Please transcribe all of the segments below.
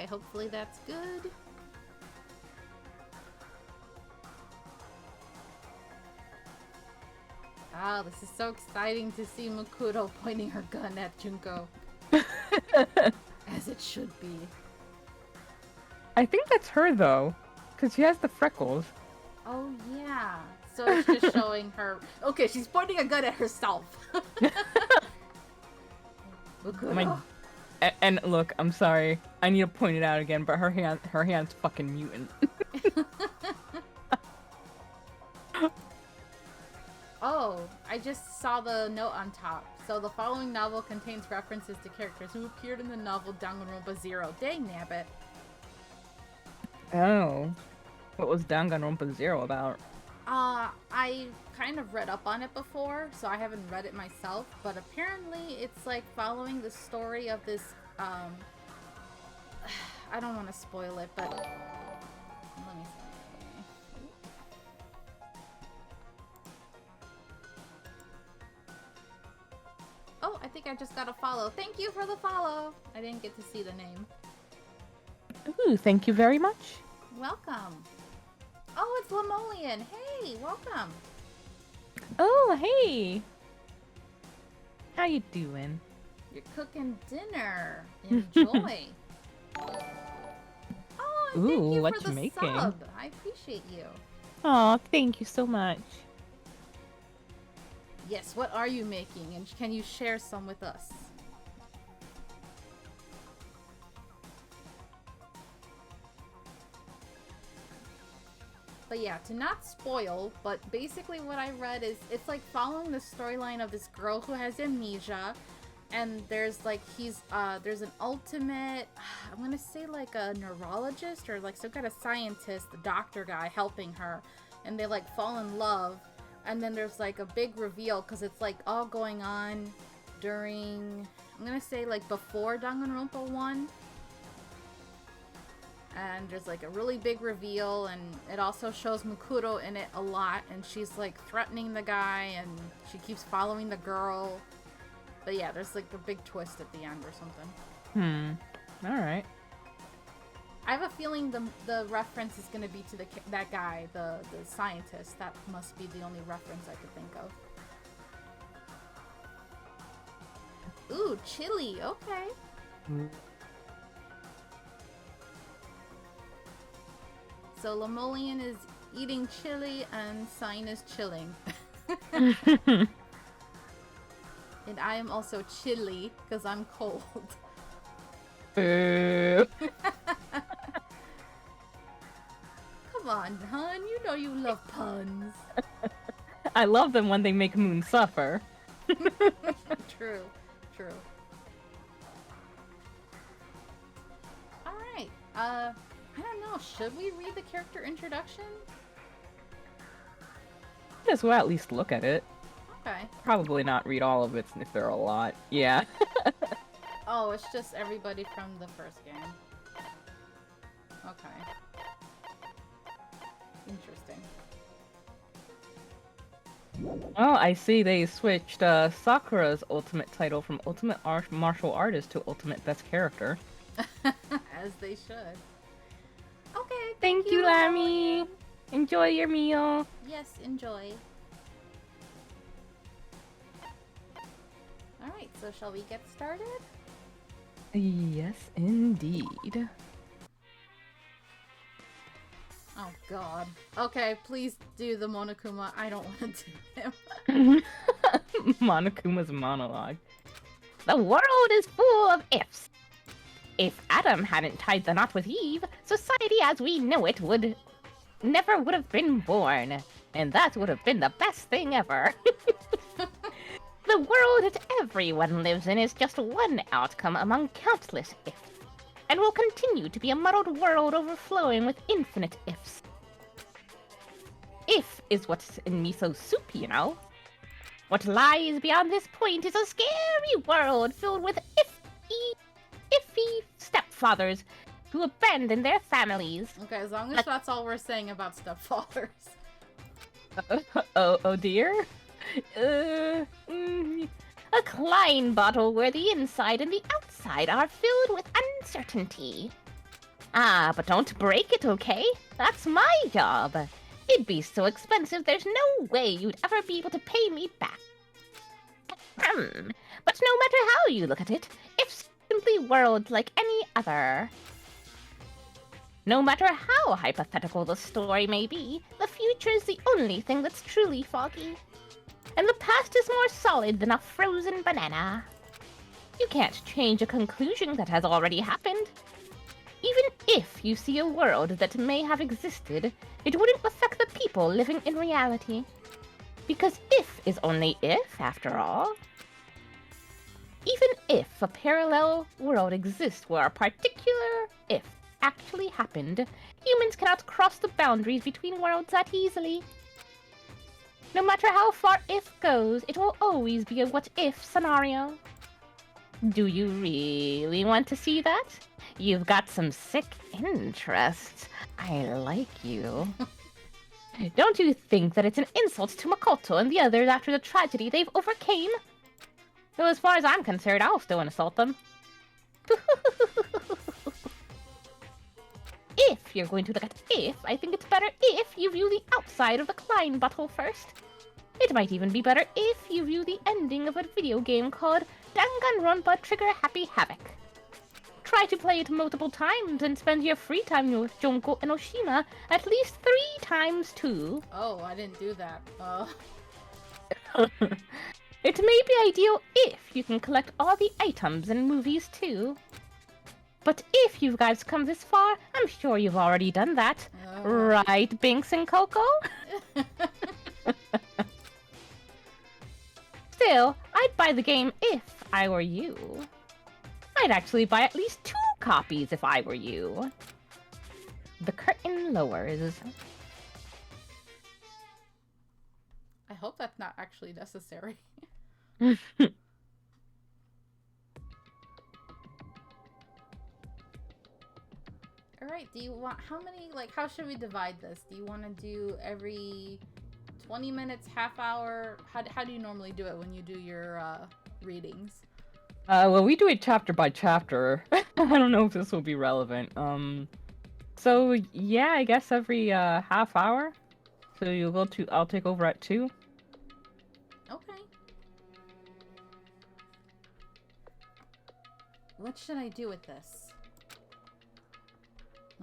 hopefully that's good. Ah, this is so exciting to see Makuro pointing her gun at Junko. As it should be. I think that's her, though. Because she has the freckles. Oh, yeah. So it's just showing her... Okay, she's pointing a gun at herself. Makuro. And look, I'm sorry. I need to point it out again, but her hand's fucking mutant. Oh, I just saw the note on top. So the following novel contains references to characters who appeared in the novel Danganronpa 0. Dang nabbit. Oh. What was Danganronpa 0 about? I kind of read up on it before, so I haven't read it myself, but apparently it's like following the story of this, I don't want to spoil it, but let me see. Oh, I think I just got a follow. Thank you for the follow. I didn't get to see the name. Ooh, thank you very much. Welcome. Oh, it's Lemolian. Hey, welcome. Oh, hey. How you doing? You're cooking dinner. Enjoy. Oh, and thank you what for the you making? sub. I appreciate you. Aw, thank you so much. Yes, what are you making? And can you share some with us? But yeah, to not spoil, but basically what I read is it's like following the storyline of this girl who has amnesia, and there's like there's an ultimate, I'm gonna say like a neurologist or like some kind of scientist, the doctor guy helping her, and they like fall in love, and then there's like a big reveal because it's like all going on during, I'm gonna say like before Danganronpa 1. And there's like a really big reveal, and it also shows Makuro in it a lot, and she's like threatening the guy, and she keeps following the girl. But yeah, there's like a big twist at the end or something. Alright. I have a feeling the reference is going to be to that guy, the scientist. That must be the only reference I could think of. Ooh, chili, okay. So Lemolian is eating chili and Sign is chilling. And I am also chilly because I'm cold. Boo. Come on, hun. You know you love puns. I love them when they make Moon suffer. True, true. Alright, I don't know, should we read the character introduction? Might as well at least look at it. Okay. Probably not read all of it if there are a lot. Yeah. Oh, it's just everybody from the first game. Okay. Interesting. Oh, I see they switched Sakura's ultimate title from Ultimate Martial Artist to Ultimate Best Character. As they should. Okay, Thank you, Lammy. Enjoy your meal. Yes, enjoy. Alright, so shall we get started? Yes, indeed. Oh god. Okay, please do the Monokuma. I don't want to do him. Monokuma's monologue. The world is full of ifs. If Adam hadn't tied the knot with Eve, society as we know it would have been born. And that would have been the best thing ever. The world that everyone lives in is just one outcome among countless ifs, and will continue to be a muddled world overflowing with infinite ifs. If is what's in miso soup, you know. What lies beyond this point is a scary world filled with iffy stepfathers who abandon their families. Okay, as long as that's all we're saying about stepfathers. Oh dear. A Klein bottle where the inside and the outside are filled with uncertainty. Ah, but don't break it, okay? That's my job. It'd be so expensive there's no way you'd ever be able to pay me back. But no matter how you look at it, it's simply world like any other. No matter how hypothetical the story may be, the future is the only thing that's truly foggy. And the past is more solid than a frozen banana. You can't change a conclusion that has already happened. Even if you see a world that may have existed, it wouldn't affect the people living in reality. Because if is only if, after all. Even if a parallel world exists where a particular if actually happened, humans cannot cross the boundaries between worlds that easily. No matter how far if goes, it will always be a what-if scenario. Do you really want to see that? You've got some sick interest. I like you. Don't you think that it's an insult to Makoto and the others after the tragedy they've overcame? Though as far as I'm concerned, I'll still insult them. If you're going to look at if, I think it's better if you view the outside of the Klein bottle first. It might even be better if you view the ending of a video game called Danganronpa Trigger Happy Havoc. Try to play it multiple times and spend your free time with Junko and Oshima at least 3 times too. Oh, I didn't do that. It may be ideal if you can collect all the items and movies too. But if you guys come this far, I'm sure you've already done that. Right, Binks and Coco? Still, I'd buy the game if I were you. I'd actually buy at least 2 copies if I were you. The curtain lowers. I hope that's not actually necessary. Alright, do you want, how many, like, how should we divide this? Do you want to do every 20 minutes, half hour? How do you normally do it when you do your readings? Well, we do it chapter by chapter. I don't know if this will be relevant. So yeah, I guess every half hour. So you'll go to, I'll take over at 2. Okay. What should I do with this?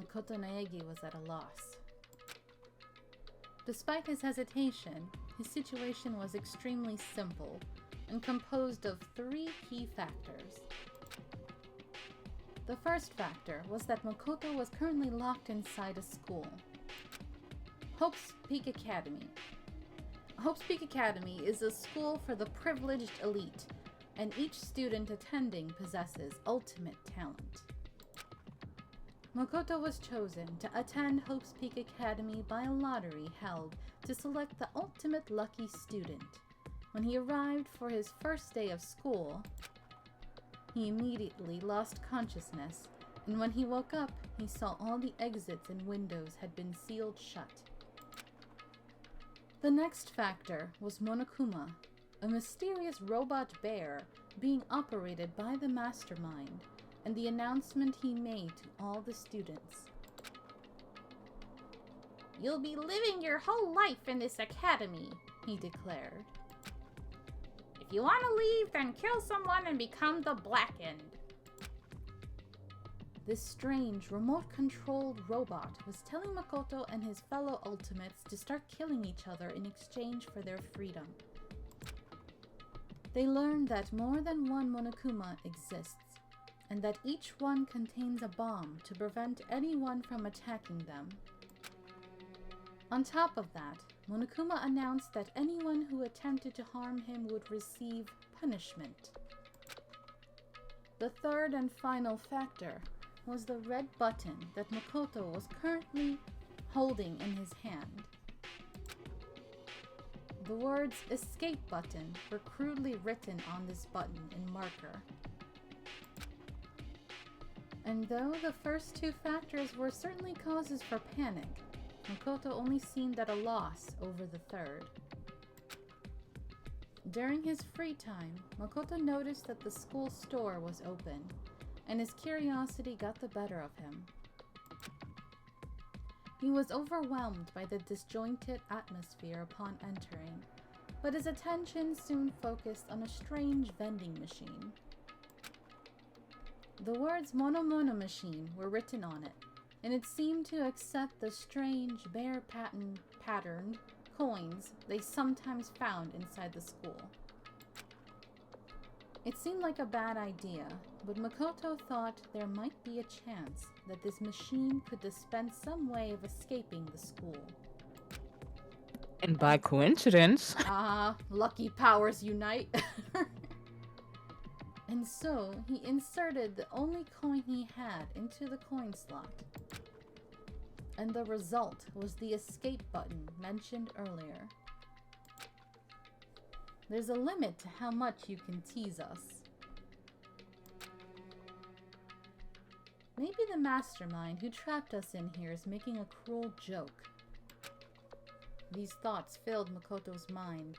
Makoto Naegi was at a loss. Despite his hesitation, his situation was extremely simple and composed of 3 key factors. The first factor was that Makoto was currently locked inside a school. Hope's Peak Academy. Hope's Peak Academy is a school for the privileged elite, and each student attending possesses ultimate talent. Makoto was chosen to attend Hope's Peak Academy by a lottery held to select the ultimate lucky student. When he arrived for his first day of school, he immediately lost consciousness, and when he woke up, he saw all the exits and windows had been sealed shut. The next factor was Monokuma, a mysterious robot bear being operated by the mastermind, and the announcement he made to all the students. "You'll be living your whole life in this academy," he declared. "If you want to leave, then kill someone and become the Blackened." This strange, remote-controlled robot was telling Makoto and his fellow Ultimates to start killing each other in exchange for their freedom. They learned that more than one Monokuma exists, and that each one contains a bomb to prevent anyone from attacking them. On top of that, Monokuma announced that anyone who attempted to harm him would receive punishment. The third and final factor was the red button that Makoto was currently holding in his hand. The words "escape button" were crudely written on this button in marker. And though the first 2 factors were certainly causes for panic, Makoto only seemed at a loss over the third. During his free time, Makoto noticed that the school store was open, and his curiosity got the better of him. He was overwhelmed by the disjointed atmosphere upon entering, but his attention soon focused on a strange vending machine. The words Mono Mono Machine were written on it, and it seemed to accept the strange bear patterned coins they sometimes found inside the school. It seemed like a bad idea, but Makoto thought there might be a chance that this machine could dispense some way of escaping the school. And by coincidence... lucky powers unite. And so, he inserted the only coin he had into the coin slot. And the result was the escape button mentioned earlier. There's a limit to how much you can tease us. Maybe the mastermind who trapped us in here is making a cruel joke. These thoughts filled Makoto's mind,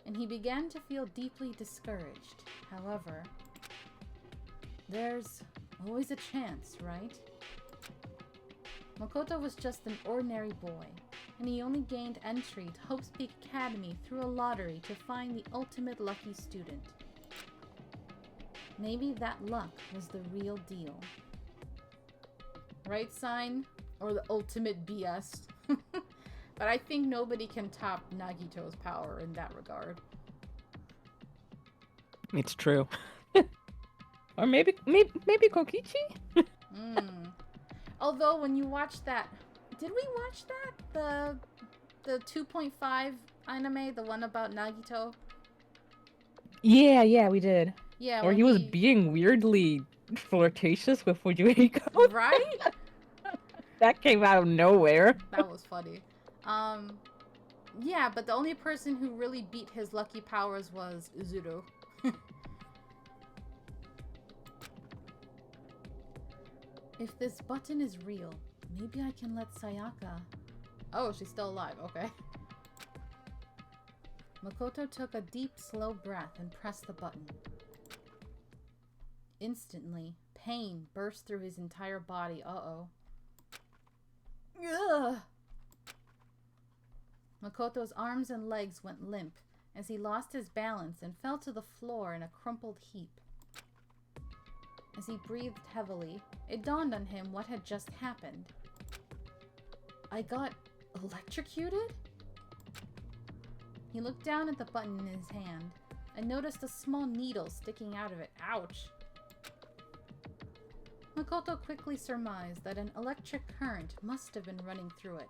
and he began to feel deeply discouraged. However, there's always a chance, right? Makoto was just an ordinary boy, and he only gained entry to Hope's Peak Academy through a lottery to find the ultimate lucky student. Maybe that luck was the real deal. Right, Sign? Or the ultimate BS? But I think nobody can top Nagito's power in that regard. It's true. Or maybe Kokichi? Although when you watch that, did we watch that? The 2.5 anime, the one about Nagito? Yeah, we did. Yeah. Or he was being weirdly flirtatious with Fujiwako. Right? That came out of nowhere. That was funny. Yeah, but the only person who really beat his lucky powers was Uzuru. If this button is real, maybe I can let Sayaka... Oh, she's still alive. Okay. Makoto took a deep, slow breath and pressed the button. Instantly, pain burst through his entire body. Uh-oh. Ugh! Makoto's arms and legs went limp as he lost his balance and fell to the floor in a crumpled heap. As he breathed heavily, it dawned on him what had just happened. I got electrocuted? He looked down at the button in his hand and noticed a small needle sticking out of it. Ouch! Makoto quickly surmised that an electric current must have been running through it.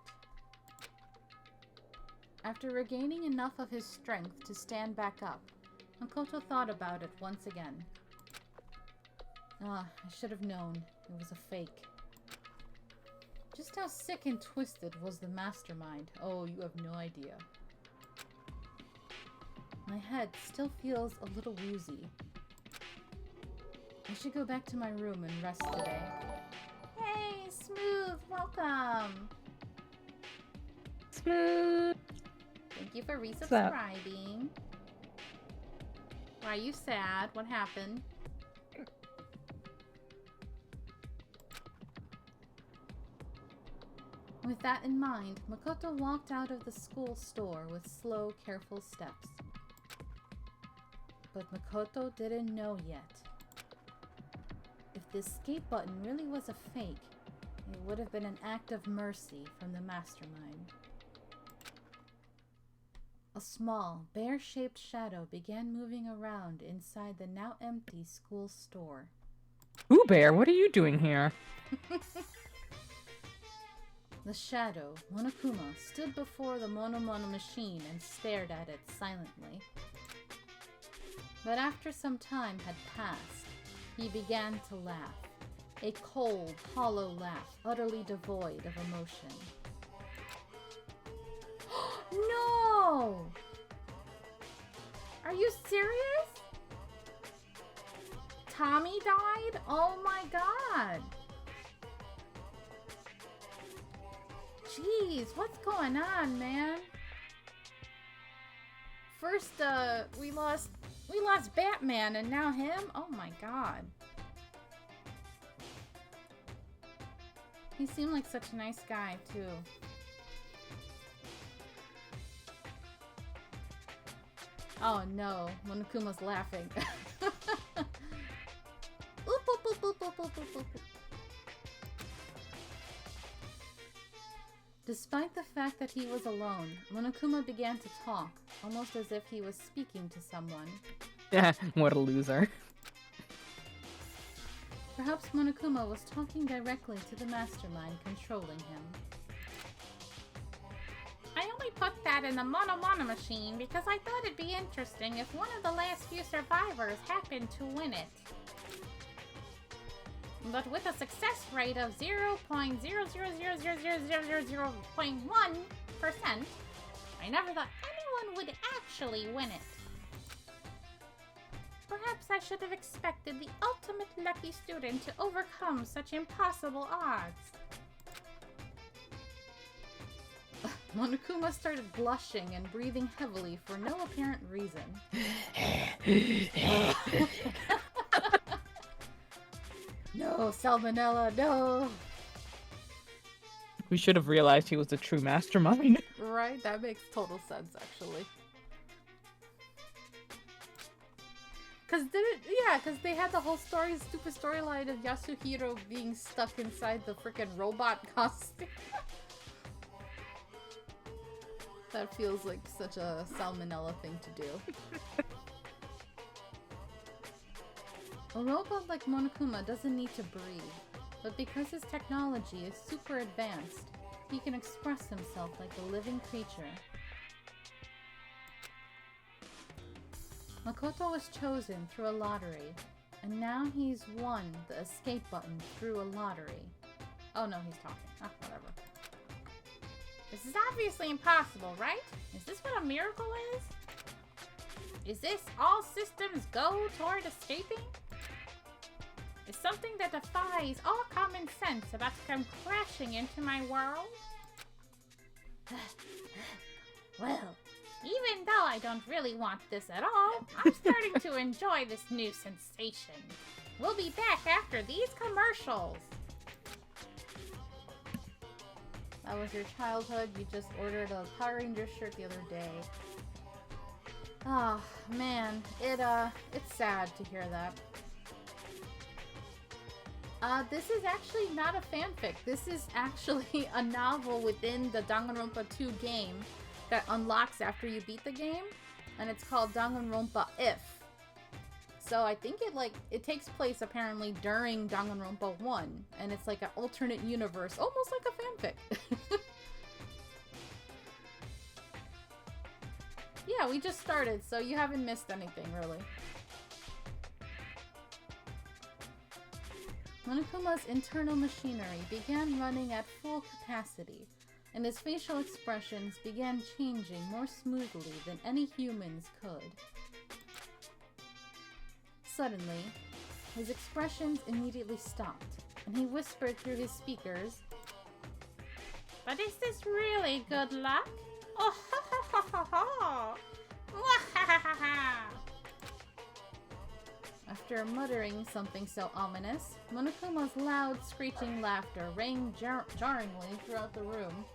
After regaining enough of his strength to stand back up, Makoto thought about it once again. I should have known. It was a fake. Just how sick and twisted was the mastermind? Oh, you have no idea. My head still feels a little woozy. I should go back to my room and rest today. Hey, Smooth! Welcome! Smooth! Thank you for resubscribing. Why are you sad? What happened? With that in mind, Makoto walked out of the school store with slow, careful steps. But Makoto didn't know yet. If the escape button really was a fake, it would have been an act of mercy from the mastermind. A small, bear-shaped shadow began moving around inside the now empty school store. Ooh, Bear, what are you doing here? The shadow, Monokuma, stood before the Mono Mono machine and stared at it silently. But after some time had passed, he began to laugh. A cold, hollow laugh, utterly devoid of emotion. No! Are you serious? Tommy died? Oh my god! Jeez, what's going on, man? First, we lost Batman, and now him? Oh my god. He seemed like such a nice guy, too. Oh no, Monokuma's laughing. Oop, oop, oop, oop, oop, oop, oop, oop. Despite the fact that he was alone, Monokuma began to talk, almost as if he was speaking to someone. What a loser. Perhaps Monokuma was talking directly to the mastermind controlling him. I only put that in the Mono machine because I thought it'd be interesting if one of the last few survivors happened to win it. But with a success rate of 0.0000000.1%, I never thought anyone would actually win it. Perhaps I should have expected the ultimate lucky student to overcome such impossible odds. Monokuma started blushing and breathing heavily for no apparent reason. No, salmonella, no! We should have realized he was the true mastermind. Right? That makes total sense, actually. Cause they had the whole stupid storyline of Yasuhiro being stuck inside the freaking robot costume. That feels like such a salmonella thing to do. A robot like Monokuma doesn't need to breathe, but because his technology is super advanced, he can express himself like a living creature. Makoto was chosen through a lottery, and now he's won the escape button through a lottery. Oh no, he's talking. Whatever. This is obviously impossible, right? Is this what a miracle is? Is this all systems go toward escaping? Is something that defies all common sense about to come crashing into my world? Well, even though I don't really want this at all, I'm starting to enjoy this new sensation. We'll be back after these commercials. That was your childhood. You just ordered a Power Ranger shirt the other day. Oh, man. It's sad to hear that. This is actually not a fanfic. This is actually a novel within the Danganronpa 2 game that unlocks after you beat the game, and it's called Danganronpa If. So I think it takes place apparently during Danganronpa 1, and it's like an alternate universe, almost like a fanfic. Yeah, we just started, so you haven't missed anything, really. Monokuma's internal machinery began running at full capacity, and his facial expressions began changing more smoothly than any humans could. Suddenly, his expressions immediately stopped, and he whispered through his speakers, "But is this really good luck? Oh ha ha ha ha ha! Mwahahaha!" After muttering something so ominous, Monokuma's loud, screeching laughter rang jarringly throughout the room.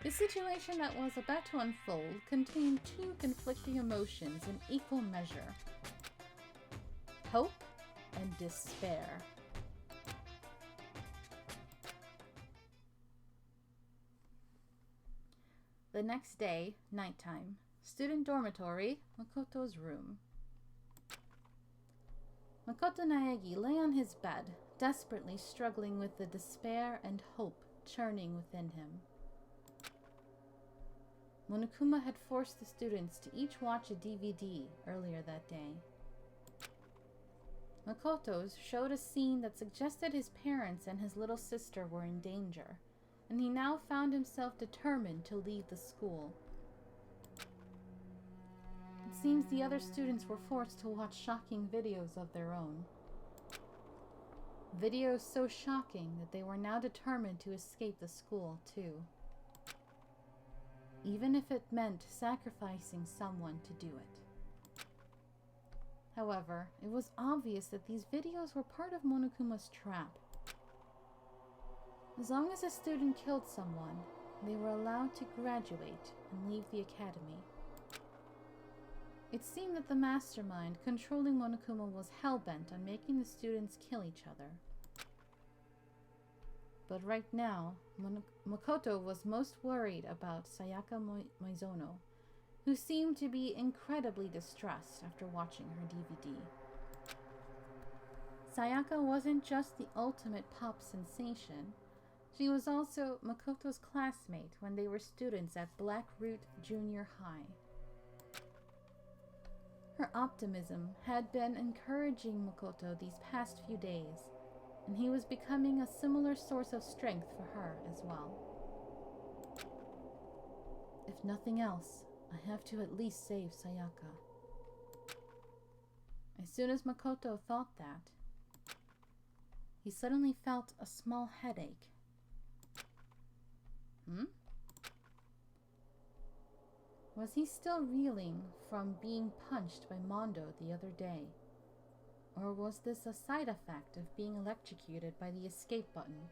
The situation that was about to unfold contained two conflicting emotions in equal measure: hope and despair. The next day, nighttime, student dormitory, Makoto's room. Makoto Naegi lay on his bed, desperately struggling with the despair and hope churning within him. Monokuma had forced the students to each watch a DVD earlier that day. Makoto's showed a scene that suggested his parents and his little sister were in danger, and he now found himself determined to leave the school. It seems the other students were forced to watch shocking videos of their own. Videos so shocking that they were now determined to escape the school, too. Even if it meant sacrificing someone to do it. However, it was obvious that these videos were part of Monokuma's trap. As long as a student killed someone, they were allowed to graduate and leave the academy. It seemed that the mastermind controlling Monokuma was hell-bent on making the students kill each other. But right now, Makoto was most worried about Sayaka Moizono, who seemed to be incredibly distressed after watching her DVD. Sayaka wasn't just the ultimate pop sensation. She was also Makoto's classmate when they were students at Blackroot Junior High. Her optimism had been encouraging Makoto these past few days, and he was becoming a similar source of strength for her as well. If nothing else, I have to at least save Sayaka. As soon as Makoto thought that, he suddenly felt a small headache. Was he still reeling from being punched by Mondo the other day? Or was this a side effect of being electrocuted by the escape button?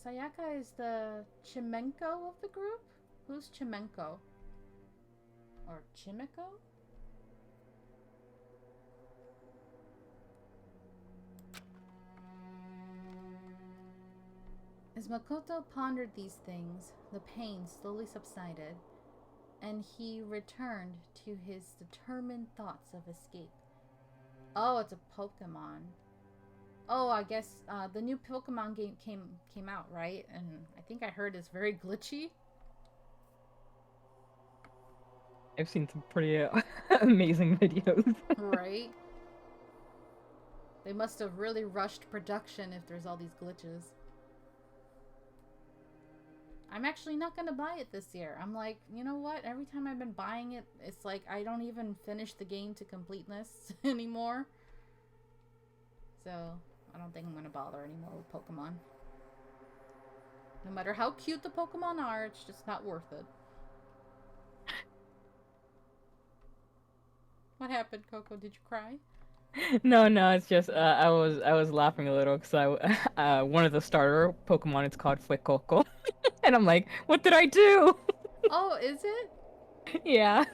Sayaka is the Chimenko of the group? Who's Chimenko? Or Chimiko? As Makoto pondered these things, the pain slowly subsided, and he returned to his determined thoughts of escape. Oh, it's a Pokemon. Oh, I guess the new Pokemon game came out, right? And I think I heard it's very glitchy. I've seen some pretty amazing videos. Right? They must have really rushed production if there's all these glitches. I'm actually not going to buy it this year. I'm like, you know what? Every time I've been buying it, it's like I don't even finish the game to completeness anymore. So, I don't think I'm going to bother anymore with Pokemon. No matter how cute the Pokemon are, it's just not worth it. What happened, Coco? Did you cry? No, it's just I was laughing a little because one of the starter Pokemon is called Coco, and I'm like, what did I do? Oh, is it? Yeah.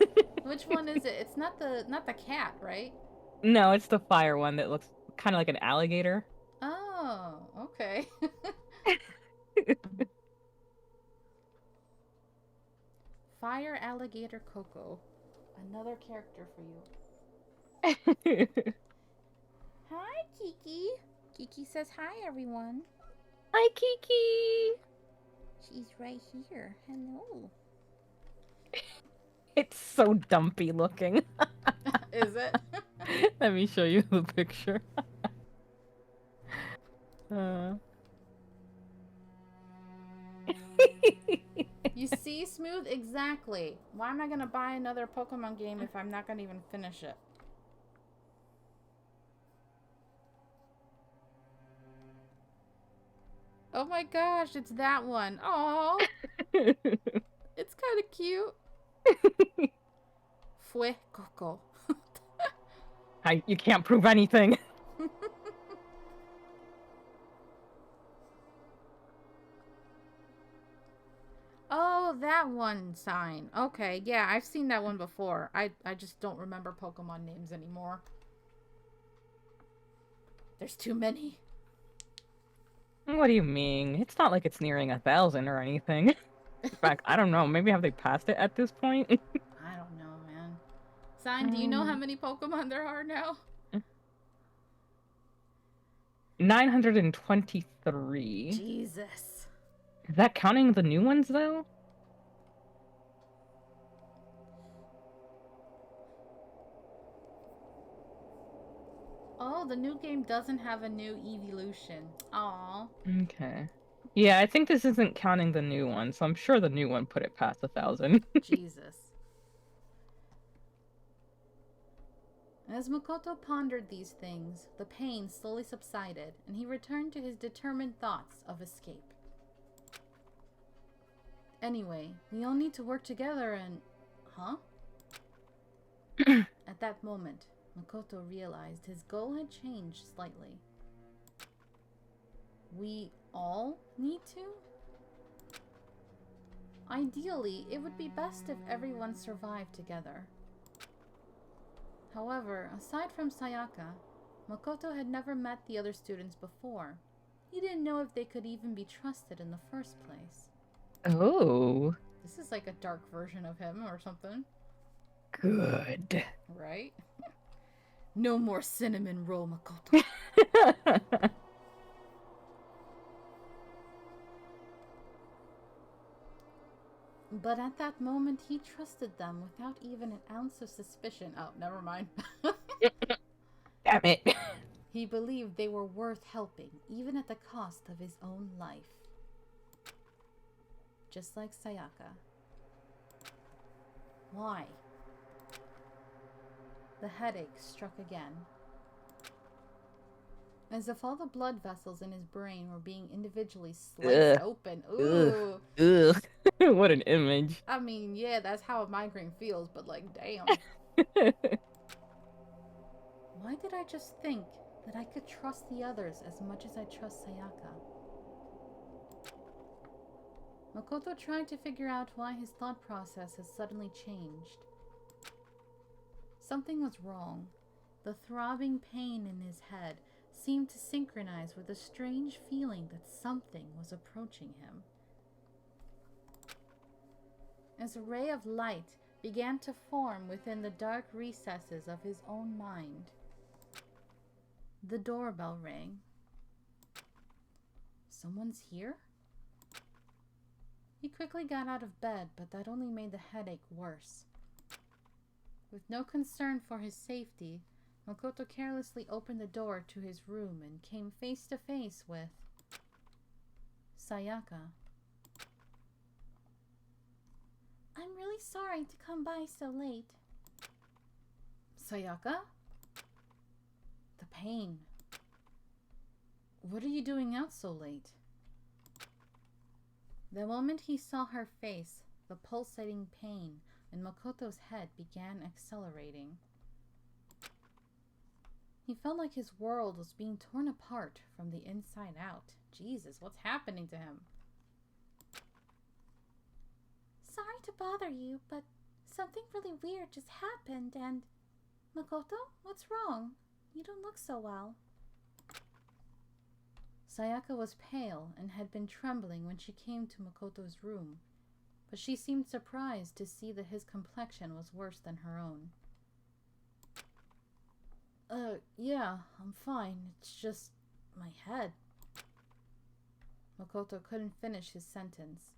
Which one is it? It's not the cat, right? No, it's the fire one that looks kind of like an alligator. Oh, okay. Fire Alligator Coco. Another character for you. Hi, Kiki. Kiki says hi, everyone. Hi, Kiki. She's right here. Hello. It's so dumpy looking. Is it? Let me show you the picture. You see, Smooth? Exactly. Why am I going to buy another Pokemon game if I'm not going to even finish it? Oh my gosh, it's that one. Oh, it's kind of cute. Fue Coco. You can't prove anything. Oh, that one sign. Okay, yeah, I've seen that one before. I just don't remember Pokemon names anymore. There's too many. What do you mean? It's not like it's nearing 1,000 or anything. In fact, I don't know. Maybe have they passed it at this point? I don't know, man. Sign, do you know how many Pokemon there are now? 923. Jesus. Is that counting the new ones, though? Oh, the new game doesn't have a new evolution. Aww. Okay. Yeah, I think this isn't counting the new one, so I'm sure the new one put it past 1,000. Jesus. As Makoto pondered these things, the pain slowly subsided, and he returned to his determined thoughts of escape. Anyway, we all need to work together and... Huh? At that moment, Makoto realized his goal had changed slightly. We all need to? Ideally, it would be best if everyone survived together. However, aside from Sayaka, Makoto had never met the other students before. He didn't know if they could even be trusted in the first place. Oh. This is like a dark version of him or something. Good. Right? No more cinnamon roll, Makoto. But at that moment, he trusted them without even an ounce of suspicion. Oh, never mind. Damn it. He believed they were worth helping, even at the cost of his own life. Just like Sayaka. Why? The headache struck again. As if all the blood vessels in his brain were being individually sliced open. Ooh. Ugh. What an image. I mean, yeah, that's how a migraine feels, but like, damn. Why did I just think that I could trust the others as much as I trust Sayaka? Makoto tried to figure out why his thought process had suddenly changed. Something was wrong. The throbbing pain in his head seemed to synchronize with a strange feeling that something was approaching him. As a ray of light began to form within the dark recesses of his own mind, the doorbell rang. Someone's here? He quickly got out of bed, but that only made the headache worse. With no concern for his safety, Makoto carelessly opened the door to his room and came face to face with Sayaka. I'm really sorry to come by so late. Sayaka? The pain. What are you doing out so late? The moment he saw her face, the pulsating pain in Makoto's head began accelerating. He felt like his world was being torn apart from the inside out. Jesus, what's happening to him? Sorry to bother you, but something really weird just happened and... Makoto, what's wrong? You don't look so well. Sayaka was pale and had been trembling when she came to Makoto's room, but she seemed surprised to see that his complexion was worse than her own. Yeah, I'm fine. It's just my head. Makoto couldn't finish his sentence.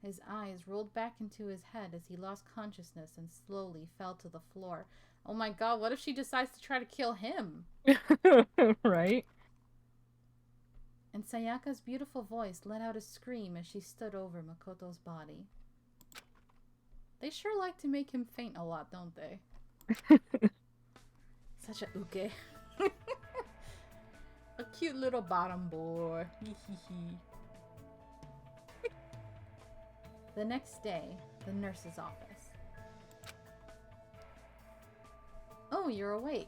His eyes rolled back into his head as he lost consciousness and slowly fell to the floor. Oh my god, what if she decides to try to kill him? Right? And Sayaka's beautiful voice let out a scream as she stood over Makoto's body. They sure like to make him faint a lot, don't they? Such a uke. A cute little bottom boy. The next day, the nurse's office. Oh, you're awake.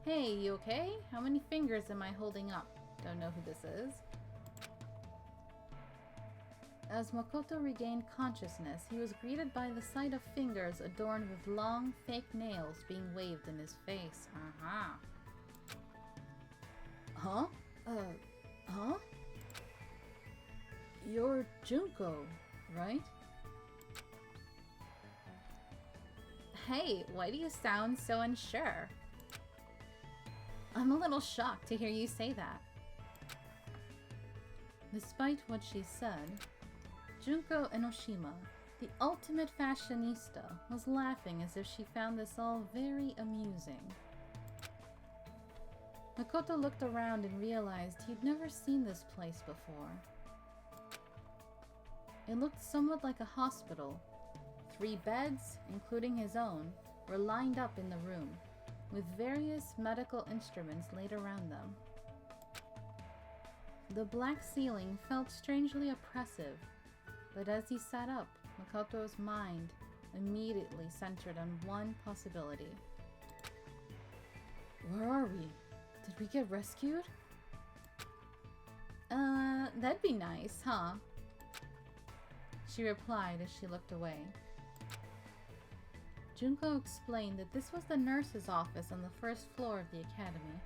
Hey, you okay? How many fingers am I holding up? Don't know who this is. As Makoto regained consciousness, he was greeted by the sight of fingers adorned with long, fake nails being waved in his face. Huh? Huh? You're Junko, right? Hey, why do you sound so unsure? I'm a little shocked to hear you say that. Despite what she said, Junko Enoshima, the ultimate fashionista, was laughing as if she found this all very amusing. Makoto looked around and realized he'd never seen this place before. It looked somewhat like a hospital. 3 beds, including his own, were lined up in the room, with various medical instruments laid around them. The black ceiling felt strangely oppressive, but as he sat up, Makoto's mind immediately centered on one possibility. Where are we? Did we get rescued? That'd be nice, huh? She replied as she looked away. Junko explained that this was the nurse's office on the first floor of the academy.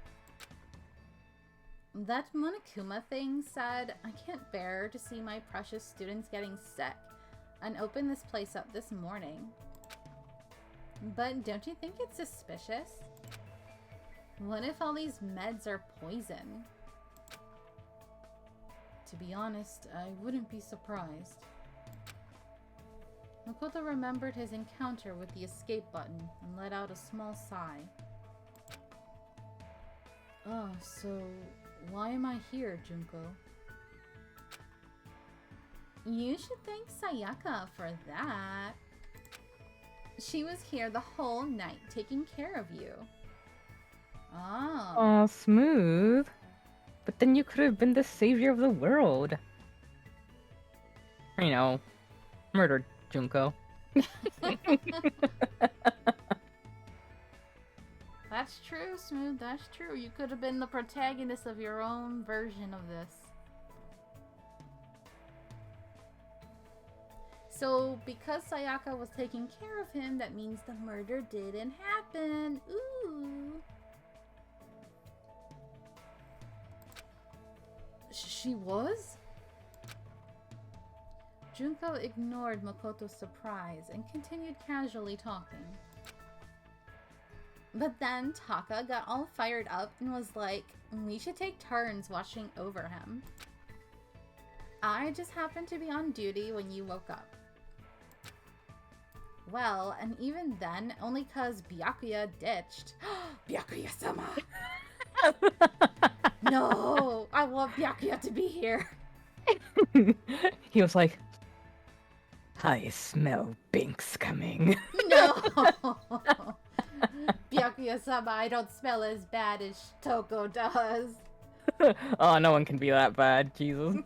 That Monokuma thing said, I can't bear to see my precious students getting sick, and opened this place up this morning. But don't you think it's suspicious? What if all these meds are poison? To be honest, I wouldn't be surprised. Makoto remembered his encounter with the escape button and let out a small sigh. Oh, so why am I here, Junko? You should thank Sayaka for that. She was here the whole night taking care of you. Oh. Oh, smooth. But then you could have been the savior of the world. You know, murdered Junko. That's true, Smooth. That's true. You could have been the protagonist of your own version of this. So, because Sayaka was taking care of him, that means the murder didn't happen. Ooh. She was? Junko ignored Makoto's surprise and continued casually talking. But then Taka got all fired up and was like, we should take turns watching over him. I just happened to be on duty when you woke up. Well, and even then, only 'cause Byakuya ditched. Byakuya-sama! No! I want Byakuya to be here! He was like, I smell Binks coming. No! Byakuya-sama, I don't smell as bad as Toko does. Oh, no one can be that bad, Jesus.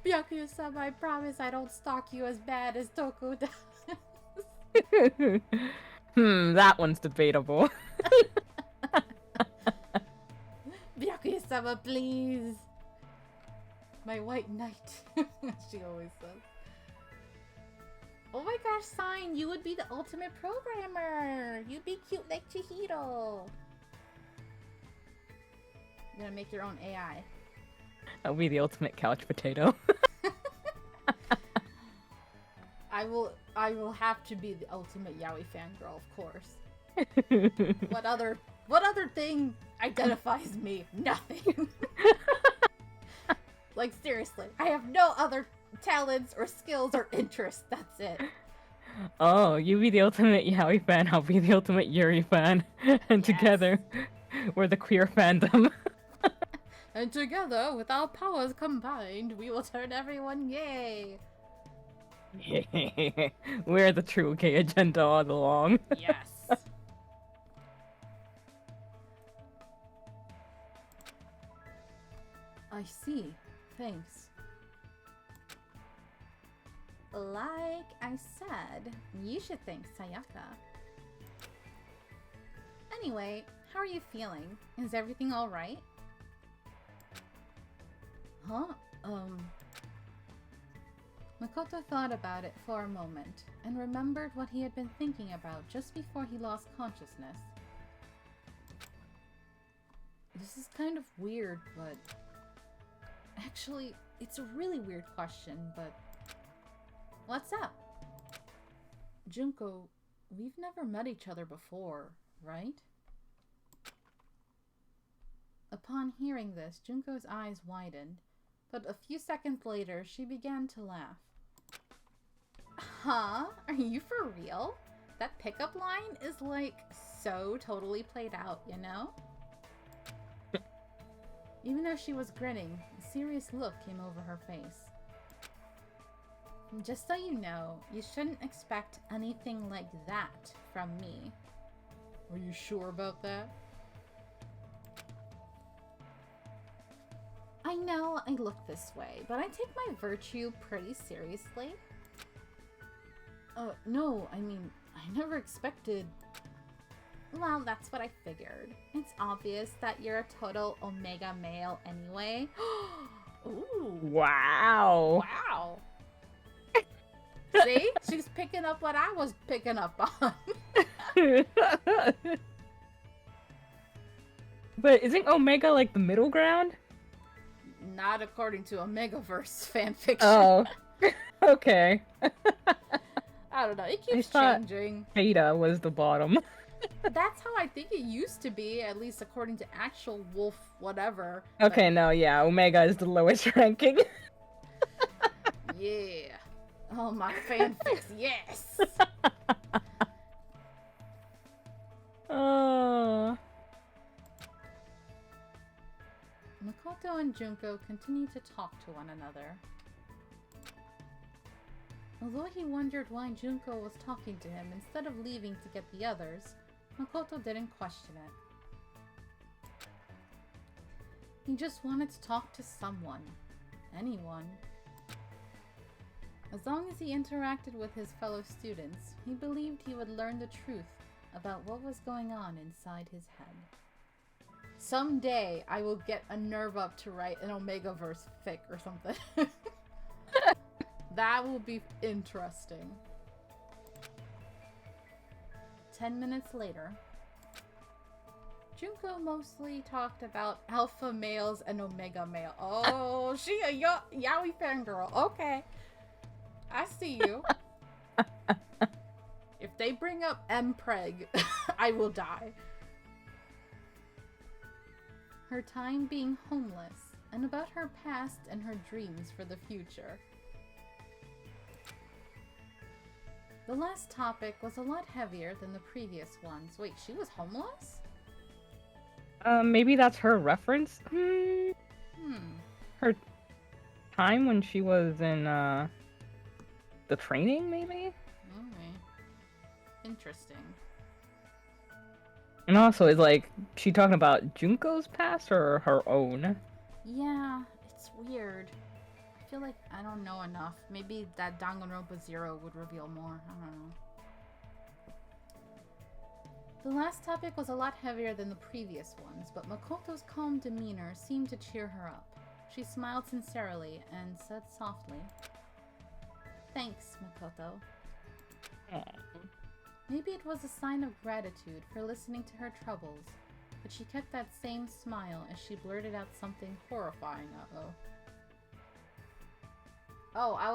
Byakuya-sama, I promise I don't stalk you as bad as Toko does. That one's debatable. Byakuya-sama, please. My white knight. She always says. Oh my gosh, Sign, you would be the ultimate programmer. You'd be cute like Chihiro. You're gonna make your own AI. I'll be the ultimate couch potato. I will have to be the ultimate yaoi fangirl, of course. What other thing identifies me? Nothing. Like, seriously, I have no other talents or skills or interests. That's it. Oh, you be the ultimate yaoi fan, I'll be the ultimate Yuri fan. And Yes. together, we're the queer fandom. And together, with our powers combined, we will turn everyone gay. We're the true gay agenda all along. Yes. I see. Thanks. Like I said, you should thank Sayaka. Anyway, how are you feeling? Is everything alright? Huh? Makoto thought about it for a moment, and remembered what he had been thinking about just before he lost consciousness. This is kind of weird, but... Actually, it's a really weird question, but... What's up? Junko, we've never met each other before, right? Upon hearing this, Junko's eyes widened, but a few seconds later, she began to laugh. Huh? Are you for real? That pickup line is like so totally played out, you know? Even though she was grinning, a serious look came over her face. Just so you know, you shouldn't expect anything like that from me. Are you sure about that? I know I look this way, but I take my virtue pretty seriously. No, I mean, I never expected... Well, that's what I figured. It's obvious that you're a total Omega male anyway. Ooh. Wow. Wow. See? She's picking up what I was picking up on. But isn't Omega like the middle ground? Not according to Omegaverse fanfiction. Oh. Okay. I don't know. It keeps thought- changing. Beta was the bottom. That's how I think it used to be, at least according to actual wolf whatever. Okay, no, yeah, Omega is the lowest ranking. But yeah. Oh, my fanfics, yes! Makoto and Junko continue to talk to one another. Although he wondered why Junko was talking to him instead of leaving to get the others, Makoto didn't question it. He just wanted to talk to someone. Anyone. As long as he interacted with his fellow students, he believed he would learn the truth about what was going on inside his head. Someday, I will get a nerve up to write an Omegaverse fic or something. That will be interesting. 10 minutes later, Junko mostly talked about alpha males and omega male. Oh, she a yaoi fangirl. Okay. I see you. If they bring up M-Preg, I will die. Her time being homeless, and about her past and her dreams for the future. The last topic was a lot heavier than the previous ones. Wait, she was homeless? Maybe that's her reference? Hmm. Her time when she was in, the training, maybe? Okay. Interesting. And also, is, like, she talking about Junko's past or her own? Yeah, it's weird. I feel like I don't know enough. Maybe that Danganronpa 0 would reveal more. I don't know. The last topic was a lot heavier than the previous ones, but Makoto's calm demeanor seemed to cheer her up. She smiled sincerely and said softly, "Thanks, Makoto." Maybe it was a sign of gratitude for listening to her troubles, but she kept that same smile as she blurted out something horrifying. Uh-oh. Oh, I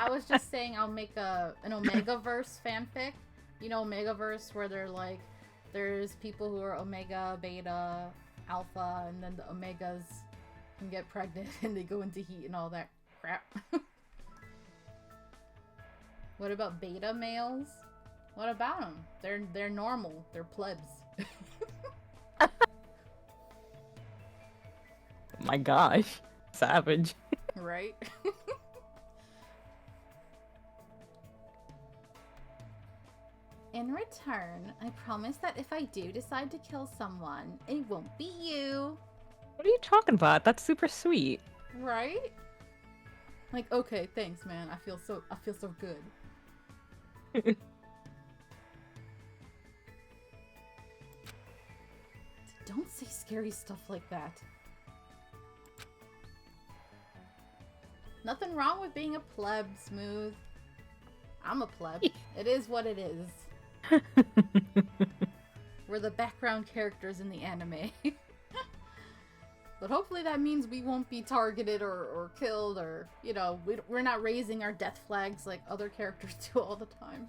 was just saying I'll make an Omegaverse fanfic. You know, Omegaverse, where they're like, there's people who are Omega, Beta, Alpha, and then the Omegas can get pregnant and they go into heat and all that crap. What about Beta males? What about them? They're normal. They're plebs. My gosh. Savage. Right? In return, I promise that if I do decide to kill someone, it won't be you. What are you talking about? That's super sweet. Right? Like, okay, thanks, man. I feel so good. Don't say scary stuff like that. Nothing wrong with being a pleb, Smooth. I'm a pleb. It is what it is. We're the background characters in the anime. But hopefully that means we won't be targeted or killed or, you know, we're not raising our death flags like other characters do all the time.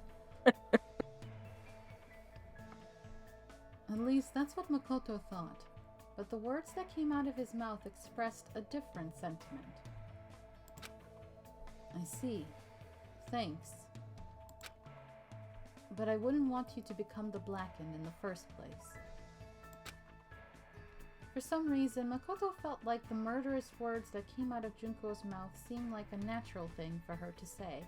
At least that's what Makoto thought. But the words that came out of his mouth expressed a different sentiment. I see. Thanks. But I wouldn't want you to become the Blackened in the first place. For some reason, Makoto felt like the murderous words that came out of Junko's mouth seemed like a natural thing for her to say.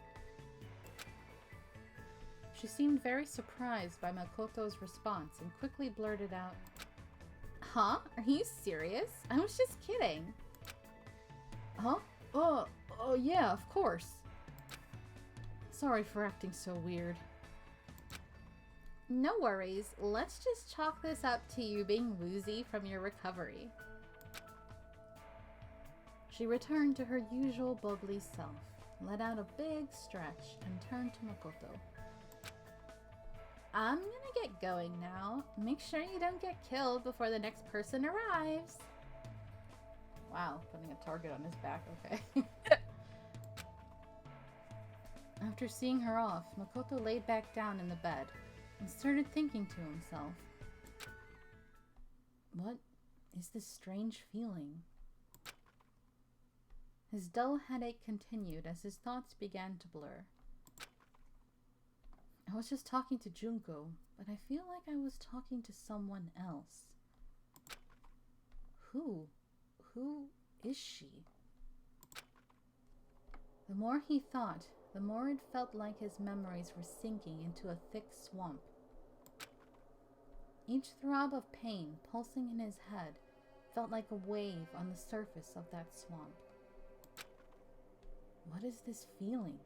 She seemed very surprised by Makoto's response and quickly blurted out, "Huh? Are you serious? I was just kidding." Huh? Oh, yeah, of course. Sorry for acting so weird. No worries. Let's just chalk this up to you being woozy from your recovery. She returned to her usual bubbly self, let out a big stretch, and turned to Makoto. I'm gonna get going now. Make sure you don't get killed before the next person arrives. Wow, putting a target on his back, okay. After seeing her off, Makoto laid back down in the bed and started thinking to himself. What is this strange feeling? His dull headache continued as his thoughts began to blur. I was just talking to Junko, but I feel like I was talking to someone else. Who? Who is she? The more he thought, the more it felt like his memories were sinking into a thick swamp. Each throb of pain pulsing in his head felt like a wave on the surface of that swamp. What is this feeling?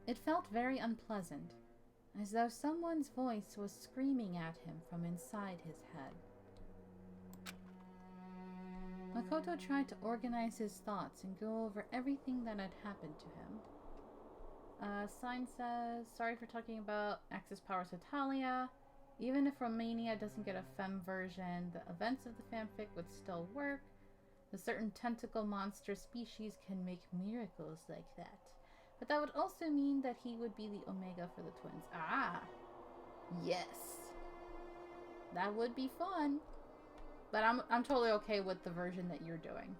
It felt very unpleasant, as though someone's voice was screaming at him from inside his head. Makoto tried to organize his thoughts and go over everything that had happened to him. Sign says, sorry for talking about Axis Powers Italia. Even if Romania doesn't get a femme version, the events of the fanfic would still work. A certain tentacle monster species can make miracles like that. But that would also mean that he would be the Omega for the twins. Ah! Yes! That would be fun. But I'm totally okay with the version that you're doing.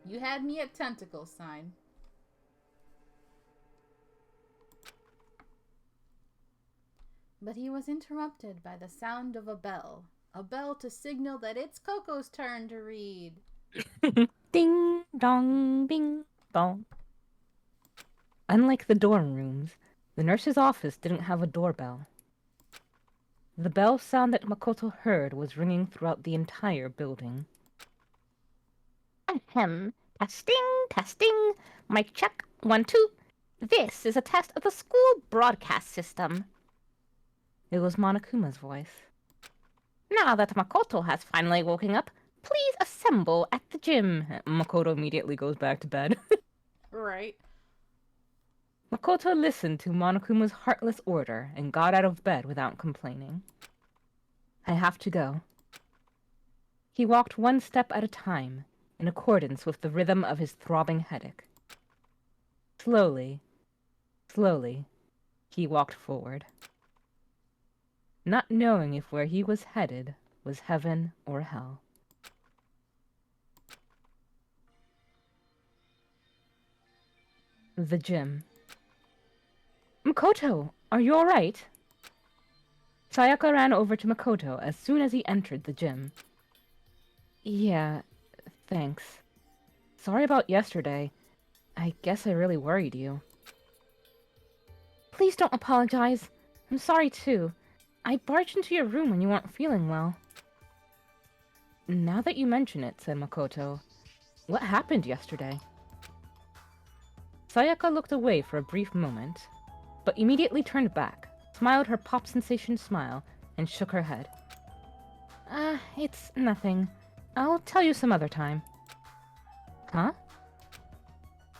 You had me at tentacle, sign. But he was interrupted by the sound of a bell. A bell to signal that it's Coco's turn to read. Ding dong, bing bong. Unlike the dorm rooms, the nurse's office didn't have a doorbell. The bell sound that Makoto heard was ringing throughout the entire building. Ahem. Testing, testing. Mic check. 1, 2. This is a test of the school broadcast system. It was Monokuma's voice. Now that Makoto has finally woken up, please assemble at the gym. Makoto immediately goes back to bed. Right. Makoto listened to Monokuma's heartless order and got out of bed without complaining. I have to go. He walked one step at a time, in accordance with the rhythm of his throbbing headache. Slowly, slowly, he walked forward, not knowing if where he was headed was heaven or hell. The gym. Makoto, are you all right? Sayaka ran over to Makoto as soon as he entered the gym. Yeah, thanks. Sorry about yesterday. I guess I really worried you. Please don't apologize. I'm sorry too. I barged into your room when you weren't feeling well. Now that you mention it, said Makoto, what happened yesterday? Sayaka looked away for a brief moment, but immediately turned back, smiled her pop sensation smile, and shook her head. It's nothing. I'll tell you some other time. Huh?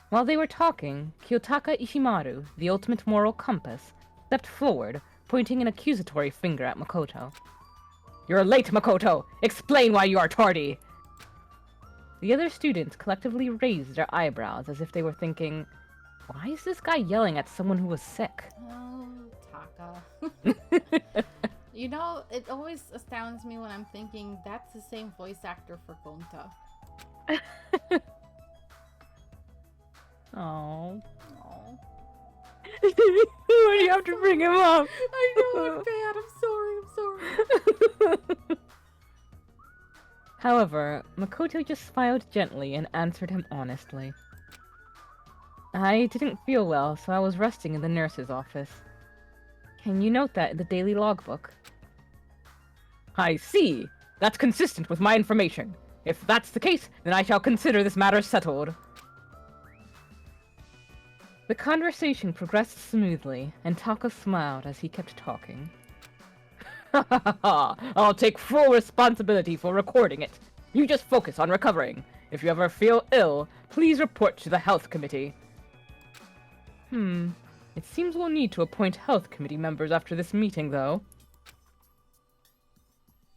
While they were talking, Kiyotaka Ishimaru, the ultimate moral compass, stepped forward, pointing an accusatory finger at Makoto. You're late, Makoto! Explain why you are tardy! The other students collectively raised their eyebrows as if they were thinking, why is this guy yelling at someone who was sick? Oh, Taka. You know, it always astounds me when I'm thinking that's the same voice actor for Gonta. Oh. Oh. Why do you have to bring him up? I know, I'm bad. I'm sorry. However, Makoto just smiled gently and answered him honestly. I didn't feel well, so I was resting in the nurse's office. Can you note that in the daily logbook? I see. That's consistent with my information. If that's the case, then I shall consider this matter settled. The conversation progressed smoothly, and Taka smiled as he kept talking. Ha ha ha ha! I'll take full responsibility for recording it. You just focus on recovering. If you ever feel ill, please report to the health committee. It seems we'll need to appoint health committee members after this meeting, though.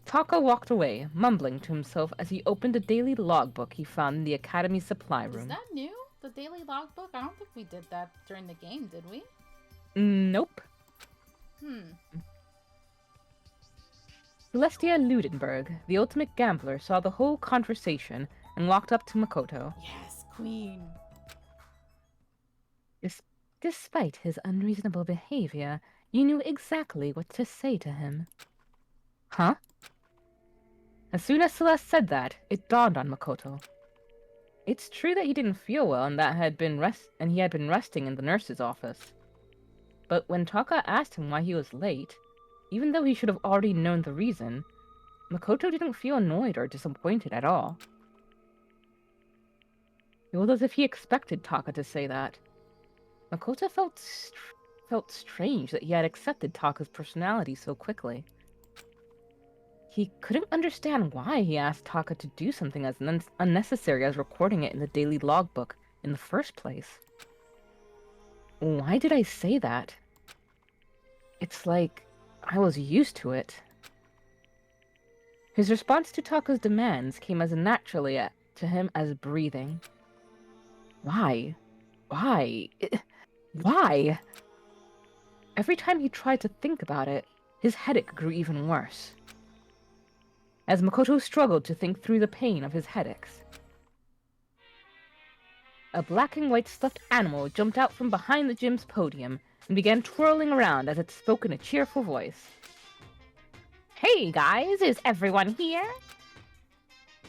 Taka walked away, mumbling to himself as he opened a daily logbook he found in the academy supply room. Is that new? The daily logbook? I don't think we did that during the game, did we? Nope. Celestia Ludenberg, the ultimate gambler, saw the whole conversation and walked up to Makoto. Yes, queen. Despite his unreasonable behavior, you knew exactly what to say to him. Huh? As soon as Celeste said that, it dawned on Makoto. It's true that he didn't feel well and he had been resting in the nurse's office. But when Taka asked him why he was late, even though he should have already known the reason, Makoto didn't feel annoyed or disappointed at all. It was as if he expected Taka to say that. Makoto felt strange that he had accepted Taka's personality so quickly. He couldn't understand why he asked Taka to do something as unnecessary as recording it in the daily logbook in the first place. Why did I say that? It's like I was used to it. His response to Taka's demands came as naturally to him as breathing. Why? Why? Why? Every time he tried to think about it, his headache grew even worse. As Makoto struggled to think through the pain of his headaches, a black and white stuffed animal jumped out from behind the gym's podium and began twirling around as it spoke in a cheerful voice. Hey guys, is everyone here?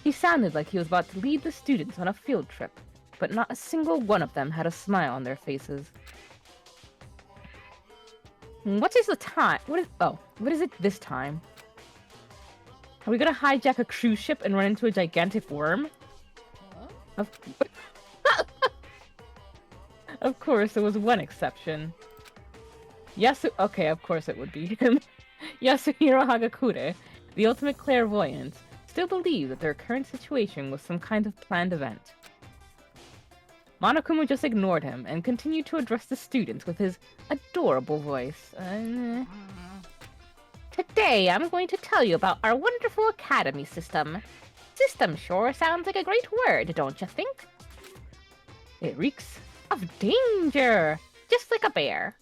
He sounded like he was about to lead the students on a field trip, but not a single one of them had a smile on their faces. What is the time? What is it this time? Are we gonna hijack a cruise ship and run into a gigantic worm? Of course, there was one exception. Okay, of course it would be him. Yasuhiro Hagakure, the ultimate clairvoyant, still believed that their current situation was some kind of planned event. Monokuma just ignored him and continued to address the students with his adorable voice. Today, I'm going to tell you about our wonderful academy system. System sure sounds like a great word, don't you think? It reeks of danger, just like a bear.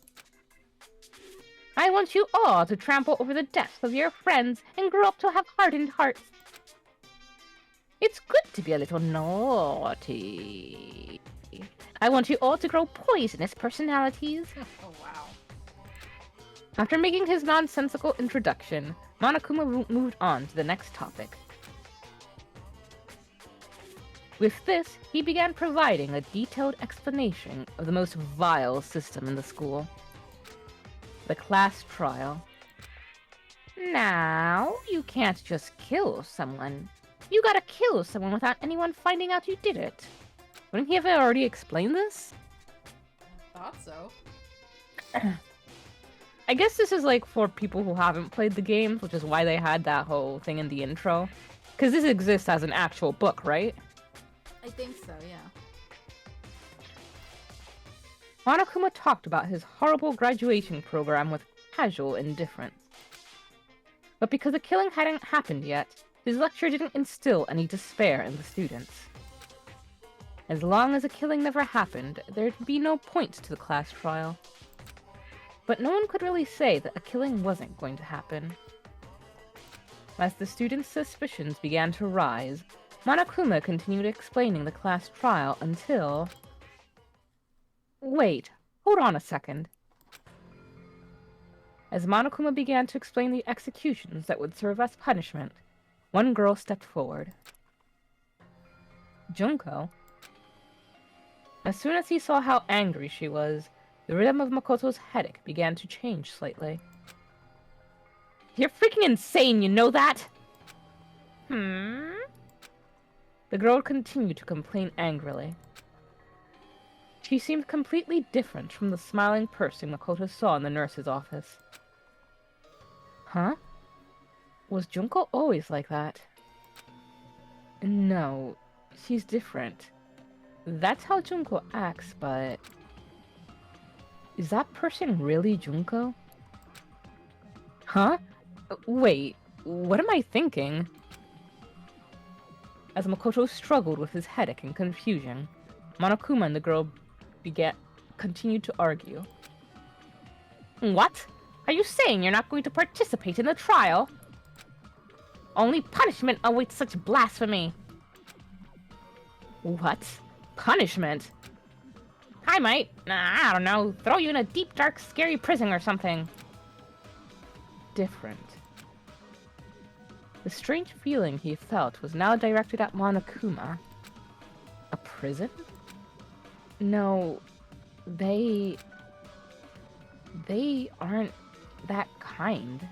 I want you all to trample over the deaths of your friends and grow up to have hardened hearts. It's good to be a little naughty. I want you all to grow poisonous personalities. Oh, wow. After making his nonsensical introduction, Monokuma moved on to the next topic. With this, he began providing a detailed explanation of the most vile system in the school. The class trial. Now, you can't just kill someone. You gotta kill someone without anyone finding out you did it. Wouldn't he have already explained this? Thought so. I guess this is like for people who haven't played the games, which is why they had that whole thing in the intro. Because this exists as an actual book, right? I think so, yeah. Monokuma talked about his horrible graduation program with casual indifference. But because the killing hadn't happened yet, his lecture didn't instill any despair in the students. As long as a killing never happened, there'd be no point to the class trial. But no one could really say that a killing wasn't going to happen. As the students' suspicions began to rise, Monokuma continued explaining the class trial until... Wait, hold on a second. As Monokuma began to explain the executions that would serve as punishment, one girl stepped forward. Junko? As soon as he saw how angry she was, the rhythm of Makoto's headache began to change slightly. You're freaking insane, you know that? The girl continued to complain angrily. She seemed completely different from the smiling person Makoto saw in the nurse's office. Huh? Was Junko always like that? No, she's different. That's how Junko acts, but... Is that person really Junko? Huh? Wait, what am I thinking? As Makoto struggled with his headache and confusion, Monokuma and the girl continued to argue. What? Are you saying you're not going to participate in the trial? Only punishment awaits such blasphemy. What? Punishment? I might, I don't know, throw you in a deep, dark, scary prison or something. Different. The strange feeling he felt was now directed at Monokuma. A prison? No, they aren't that kind.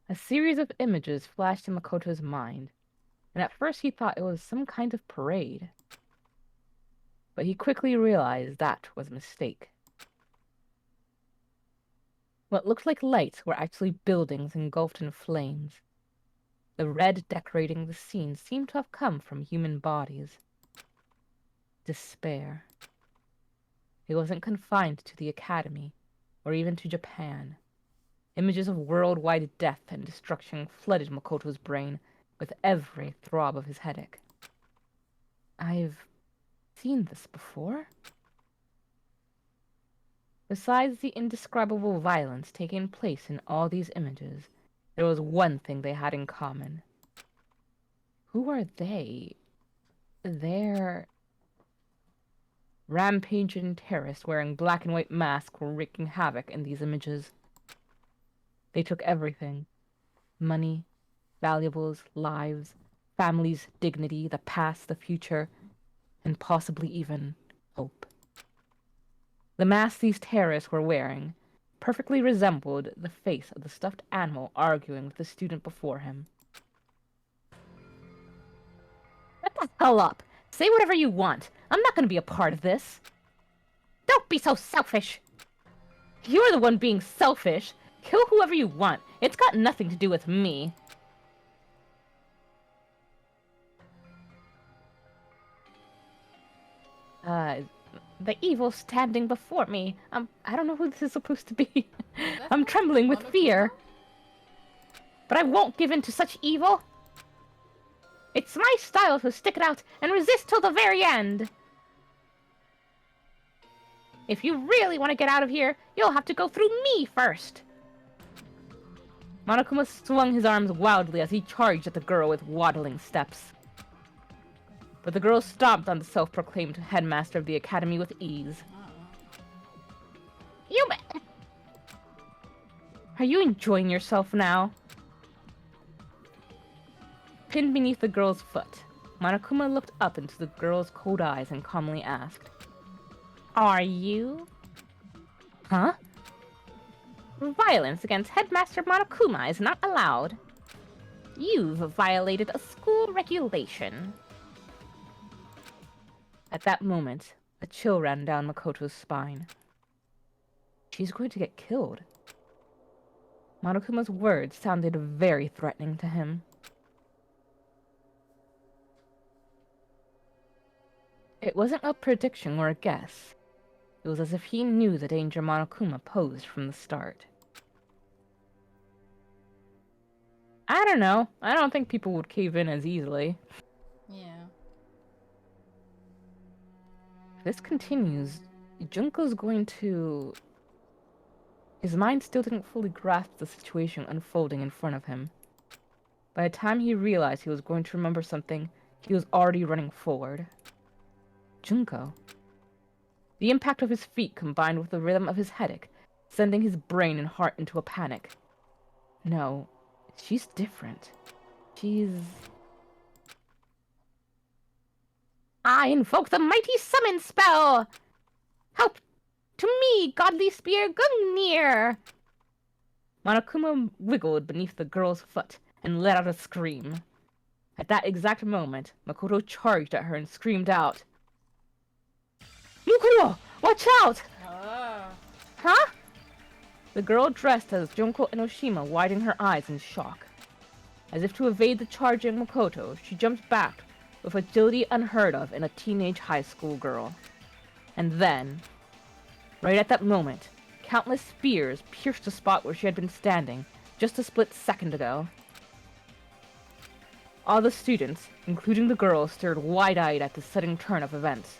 A series of images flashed in Makoto's mind, and at first he thought it was some kind of parade. But he quickly realized that was a mistake. What looked like lights were actually buildings engulfed in flames. The red decorating the scene seemed to have come from human bodies. Despair. It wasn't confined to the academy, or even to Japan. Images of worldwide death and destruction flooded Makoto's brain with every throb of his headache. I've seen this before? Besides the indescribable violence taking place in all these images, there was one thing they had in common. Who are they? They're... Rampaging terrorists wearing black and white masks were wreaking havoc in these images. They took everything. Money, valuables, lives, families' dignity, the past, the future, and possibly even hope. The mask these terrorists were wearing perfectly resembled the face of the stuffed animal arguing with the student before him. Shut the hell up! Say whatever you want. I'm not gonna be a part of this. Don't be so selfish! You're the one being selfish. Kill whoever you want. It's got nothing to do with me. The evil standing before me. I don't know who this is supposed to be. I'm trembling with fear. But I won't give in to such evil. It's my style to stick it out and resist till the very end. If you really want to get out of here, you'll have to go through me first. Monokuma swung his arms wildly as he charged at the girl with waddling steps. But the girl stomped on the self-proclaimed headmaster of the academy with ease. Are you enjoying yourself now? Pinned beneath the girl's foot, Monokuma looked up into the girl's cold eyes and calmly asked, Are you? Huh? Violence against Headmaster Monokuma is not allowed. You've violated a school regulation. At that moment, a chill ran down Makoto's spine. She's going to get killed. Monokuma's words sounded very threatening to him. It wasn't a prediction or a guess. It was as if he knew the danger Monokuma posed from the start. I don't know. I don't think people would cave in as easily. Yeah. If this continues, Junko's going to... His mind still didn't fully grasp the situation unfolding in front of him. By the time he realized he was going to remember something, he was already running forward. Junko. The impact of his feet combined with the rhythm of his headache, sending his brain and heart into a panic. No, she's different. I invoke the mighty summon spell! Help to me, godly spear Gungnir! Monokuma wiggled beneath the girl's foot and let out a scream. At that exact moment, Makoto charged at her and screamed out, Watch out! Ah. Huh? The girl dressed as Junko Enoshima widened her eyes in shock. As if to evade the charging Makoto, she jumped back with agility unheard of in a teenage high school girl. And then, right at that moment, countless spears pierced the spot where she had been standing just a split second ago. All the students, including the girl, stared wide-eyed at the sudden turn of events.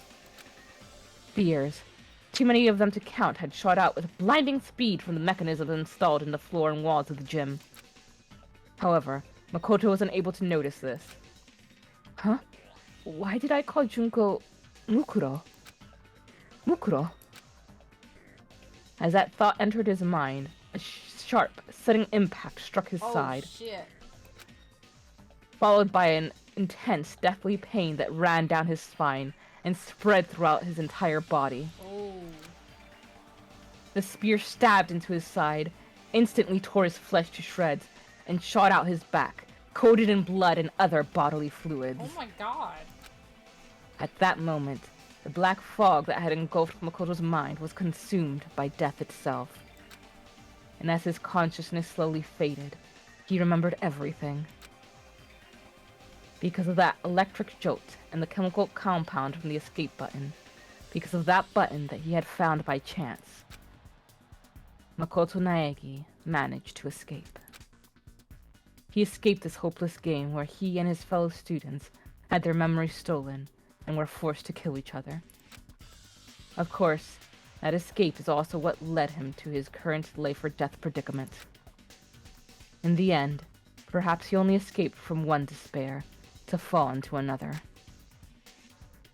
Spears, too many of them to count, had shot out with blinding speed from the mechanisms installed in the floor and walls of the gym. However, Makoto was unable to notice this. Huh? Why did I call Junko Mukuro? Mukuro? As that thought entered his mind, a sharp, sudden impact struck his side, Shit. followed by an intense, deathly pain that ran down his spine and spread throughout his entire body. Oh. The spear stabbed into his side, instantly tore his flesh to shreds, and shot out his back, coated in blood and other bodily fluids. Oh my god. At that moment, the black fog that had engulfed Makoto's mind was consumed by death itself. And as his consciousness slowly faded, he remembered everything. Because of that electric jolt and the chemical compound from the escape button, because of that button that he had found by chance, Makoto Naegi managed to escape. He escaped this hopeless game where he and his fellow students had their memories stolen and were forced to kill each other. Of course, that escape is also what led him to his current life-or-death predicament. In the end, perhaps he only escaped from one despair to fall into another.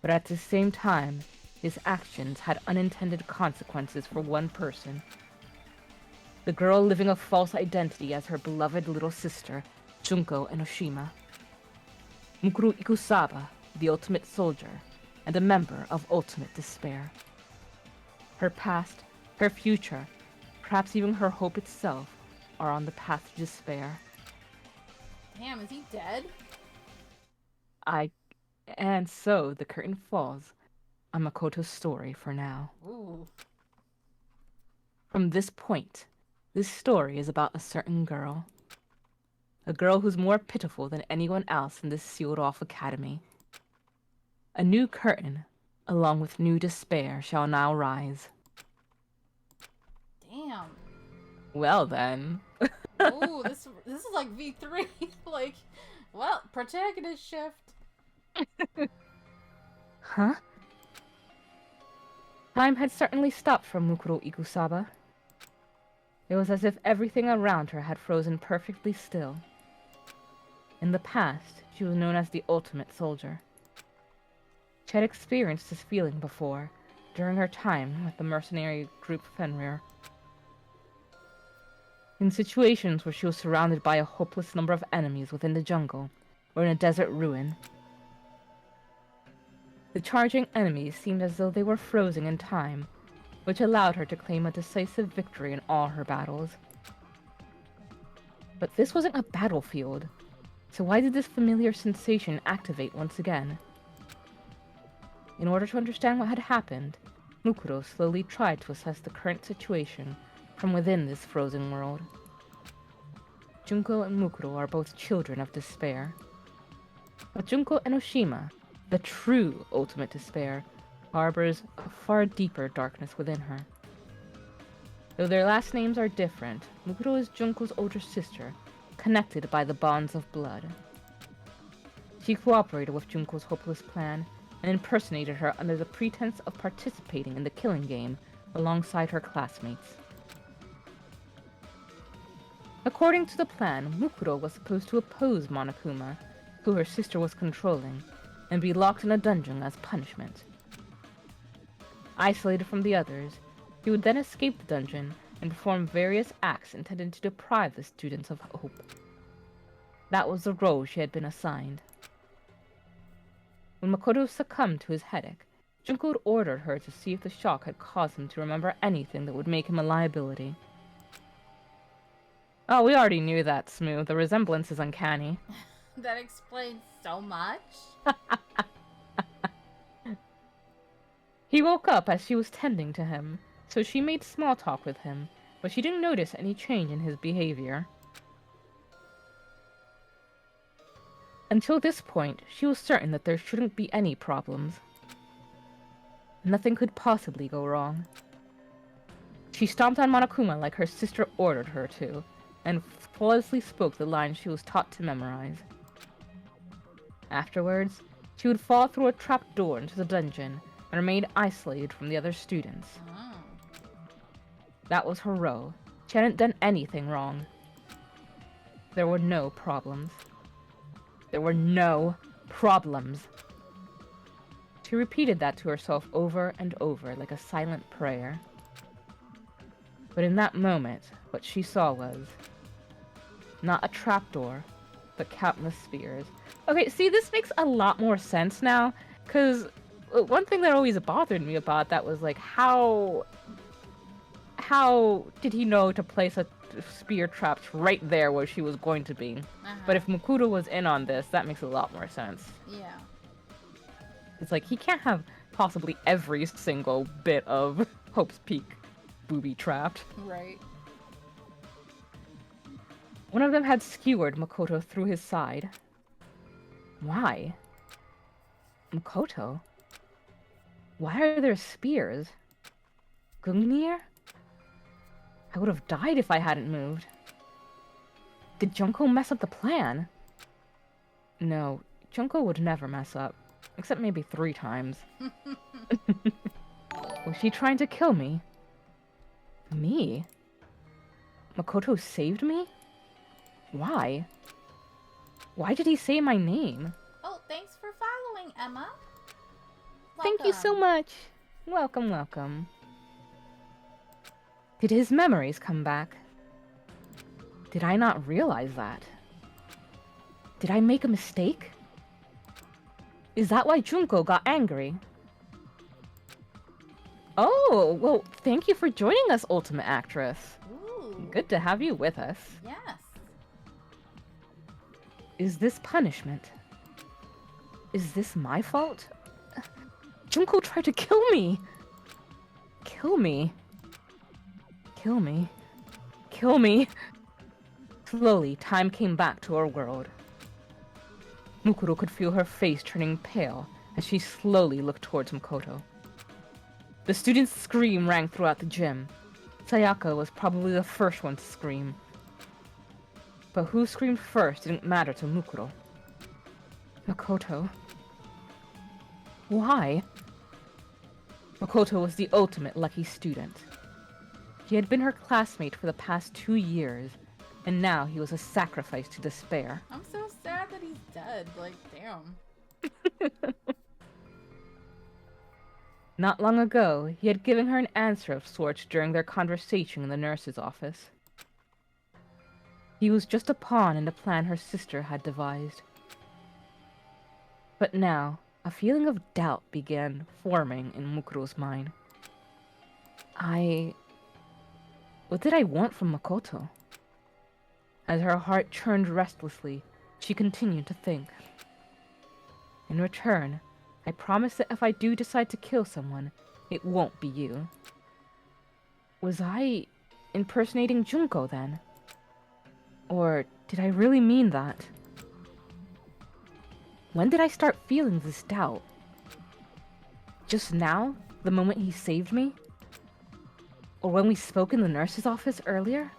But at the same time, his actions had unintended consequences for one person. The girl living a false identity as her beloved little sister, Junko Enoshima. Mukuro Ikusaba, the ultimate soldier, and a member of Ultimate Despair. Her past, her future, perhaps even her hope itself, are on the path to despair. Damn, is he dead? And so the curtain falls on Makoto's story for now. Ooh. From this point, this story is about a certain girl. A girl who's more pitiful than anyone else in this sealed-off academy. A new curtain, along with new despair, shall now rise. Damn. Well then. Ooh, this is like V3. Like, well, protagonist shift. Huh? Time had certainly stopped for Mukuro Ikusaba. It was as if everything around her had frozen perfectly still. In the past, she was known as the Ultimate Soldier. She had experienced this feeling before, during her time with the mercenary group Fenrir. In situations where she was surrounded by a hopeless number of enemies within the jungle, or in a desert ruin. The charging enemies seemed as though they were frozen in time, which allowed her to claim a decisive victory in all her battles. But this wasn't a battlefield, so why did this familiar sensation activate once again? In order to understand what had happened, Mukuro slowly tried to assess the current situation from within this frozen world. Junko and Mukuro are both children of despair. But Junko Enoshima, the true ultimate despair, harbors a far deeper darkness within her. Though their last names are different, Mukuro is Junko's older sister, connected by the bonds of blood. She cooperated with Junko's hopeless plan and impersonated her under the pretense of participating in the killing game alongside her classmates. According to the plan, Mukuro was supposed to oppose Monokuma, who her sister was controlling, and be locked in a dungeon as punishment. Isolated from the others, he would then escape the dungeon and perform various acts intended to deprive the students of hope. That was the role she had been assigned. When Makoto succumbed to his headache, Junko had ordered her to see if the shock had caused him to remember anything that would make him a liability. Oh, we already knew that, Smooth. The resemblance is uncanny. That explains so much. He woke up as she was tending to him, so she made small talk with him, but she didn't notice any change in his behavior. Until this point, she was certain that there shouldn't be any problems. Nothing could possibly go wrong. She stomped on Monokuma like her sister ordered her to, and flawlessly spoke the lines she was taught to memorize. Afterwards, she would fall through a trap door into the dungeon and remain isolated from the other students. Oh. That was her role. She hadn't done anything wrong. There were no problems. There were no problems. She repeated that to herself over and over like a silent prayer. But in that moment, what she saw was not a trapdoor, but countless spears. Okay, see, this makes a lot more sense now, because one thing that always bothered me about that was, like, how did he know to place a spear traps right there where she was going to be? But if Makoto was in on this, that makes a lot more sense. Yeah. It's like, he can't have possibly every single bit of Hope's Peak booby trapped. Right. One of them had skewered Makoto through his side. Why? Makoto? Why are there spears? Gungnir? I would have died if I hadn't moved. Did Junko mess up the plan? No, Junko would never mess up. Except maybe 3 times. Was she trying to kill me? Me? Makoto saved me? Why? Why did he say my name? Oh, thanks for following, Emma. Thank you so much. Welcome, welcome. Did his memories come back? Did I not realize that? Did I make a mistake? Is that why Junko got angry? Oh, well, thank you for joining us, Ultimate Actress. Ooh. Good to have you with us. Yes. Is this punishment? Is this my fault? Junko tried to kill me! Kill me. Kill me. Kill me. Slowly, time came back to our world. Mukuro could feel her face turning pale as she slowly looked towards Makoto. The student's scream rang throughout the gym. Sayaka was probably the first one to scream. But who screamed first didn't matter to Mukuro. Makoto. Why? Makoto was the ultimate lucky student. He had been her classmate for the past 2 years, and now he was a sacrifice to despair. I'm so sad that he's dead. Like, damn. Not long ago, he had given her an answer of sorts during their conversation in the nurse's office. He was just a pawn in the plan her sister had devised. But now, a feeling of doubt began forming in Mukuro's mind. What did I want from Makoto? As her heart churned restlessly, she continued to think. In return, I promise that if I do decide to kill someone, it won't be you. Was I impersonating Junko then? Or did I really mean that? When did I start feeling this doubt? Just now? The moment he saved me? Or when we spoke in the nurse's office earlier?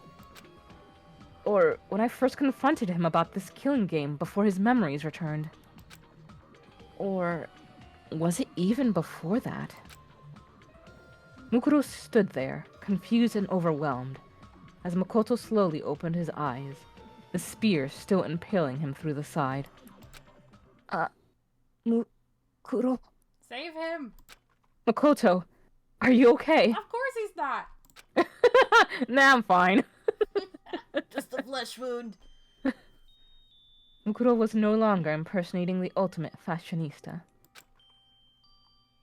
Or when I first confronted him about this killing game before his memories returned? Or was it even before that? Mukuro stood there, confused and overwhelmed, as Makoto slowly opened his eyes, the spear still impaling him through the side. Mukuro? Save him. Makoto, are you okay? Of course he's not. Nah, I'm fine. Just a flesh wound. Mukuro was no longer impersonating the ultimate fashionista.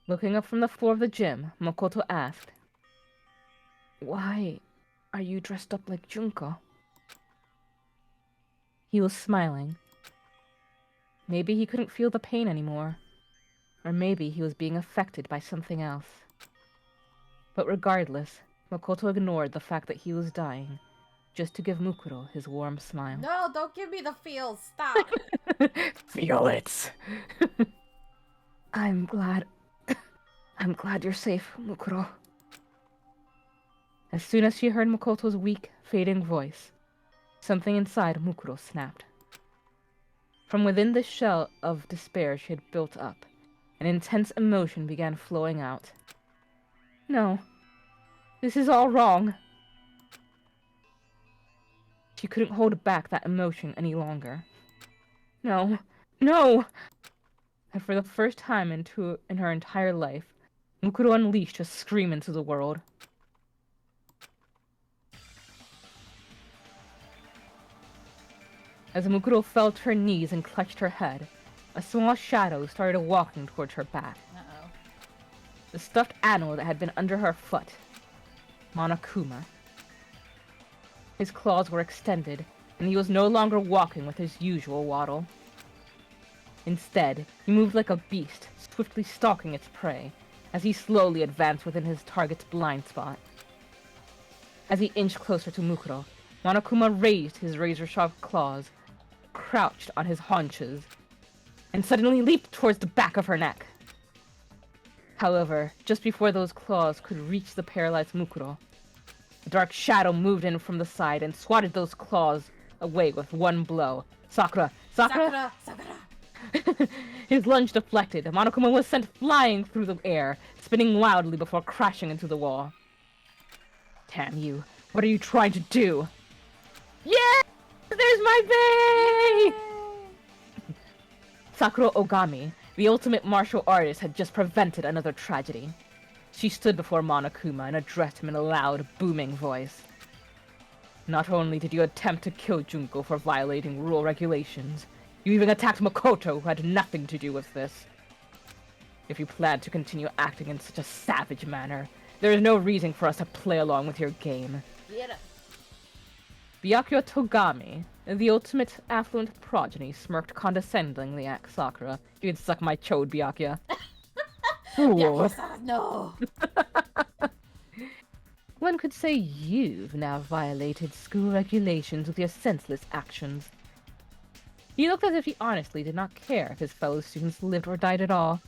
Looking up from the floor of the gym, Makoto asked, "Why are you dressed up like Junko?" He was smiling. Maybe he couldn't feel the pain anymore. Or maybe he was being affected by something else. But regardless, Makoto ignored the fact that he was dying, just to give Mukuro his warm smile. No, don't give me the feels. Stop. Feel it. I'm glad you're safe, Mukuro. As soon as she heard Makoto's weak, fading voice, something inside Mukuro snapped. From within the shell of despair she had built up, an intense emotion began flowing out. No. This is all wrong. She couldn't hold back that emotion any longer. No. No! And for the first time in her entire life, Mukuro unleashed a scream into the world. As Mukuro fell to her knees and clutched her head, a small shadow started walking towards her back. Uh-oh. The stuffed animal that had been under her foot. Monokuma. His claws were extended, and he was no longer walking with his usual waddle. Instead, he moved like a beast, swiftly stalking its prey, as he slowly advanced within his target's blind spot. As he inched closer to Mukuro, Monokuma raised his razor-sharp claws, crouched on his haunches, and suddenly leaped towards the back of her neck. However, just before those claws could reach the paralyzed Mukuro, a dark shadow moved in from the side and swatted those claws away with one blow. Sakura! Sakura! Sakura! His lunge deflected, and Monokuma was sent flying through the air, spinning wildly before crashing into the wall. Damn you! What are you trying to do? Yeah! There's my bae! Sakura Ogami, the ultimate martial artist, had just prevented another tragedy. She stood before Monokuma and addressed him in a loud, booming voice. Not only did you attempt to kill Junko for violating rule regulations, you even attacked Makoto, who had nothing to do with this. If you plan to continue acting in such a savage manner, there is no reason for us to play along with your game. Get it. Byakuya Togami, the ultimate affluent progeny, smirked condescendingly at Sakura. You can suck my chode, Byakuya. Byakuya-san, no. One could say you've now violated school regulations with your senseless actions. He looked as if he honestly did not care if his fellow students lived or died at all.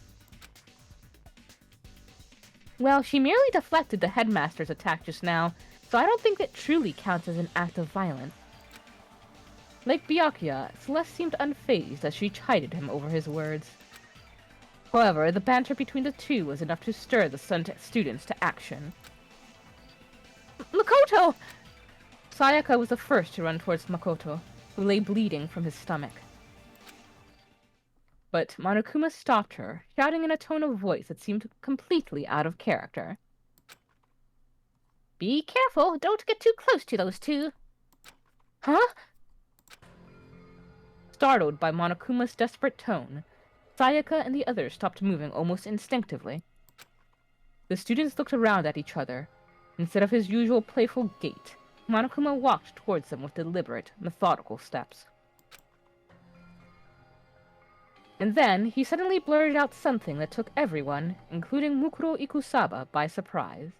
Well, she merely deflected the headmaster's attack just now, so I don't think it truly counts as an act of violence. Like Byakuya, Celeste seemed unfazed as she chided him over his words. However, the banter between the two was enough to stir the students to action. Makoto! Sayaka was the first to run towards Makoto, who lay bleeding from his stomach. But Monokuma stopped her, shouting in a tone of voice that seemed completely out of character. Be careful, don't get too close to those two. Huh? Startled by Monokuma's desperate tone, Sayaka and the others stopped moving almost instinctively. The students looked around at each other. Instead of his usual playful gait, Monokuma walked towards them with deliberate, methodical steps. And then, he suddenly blurted out something that took everyone, including Mukuro Ikusaba, by surprise.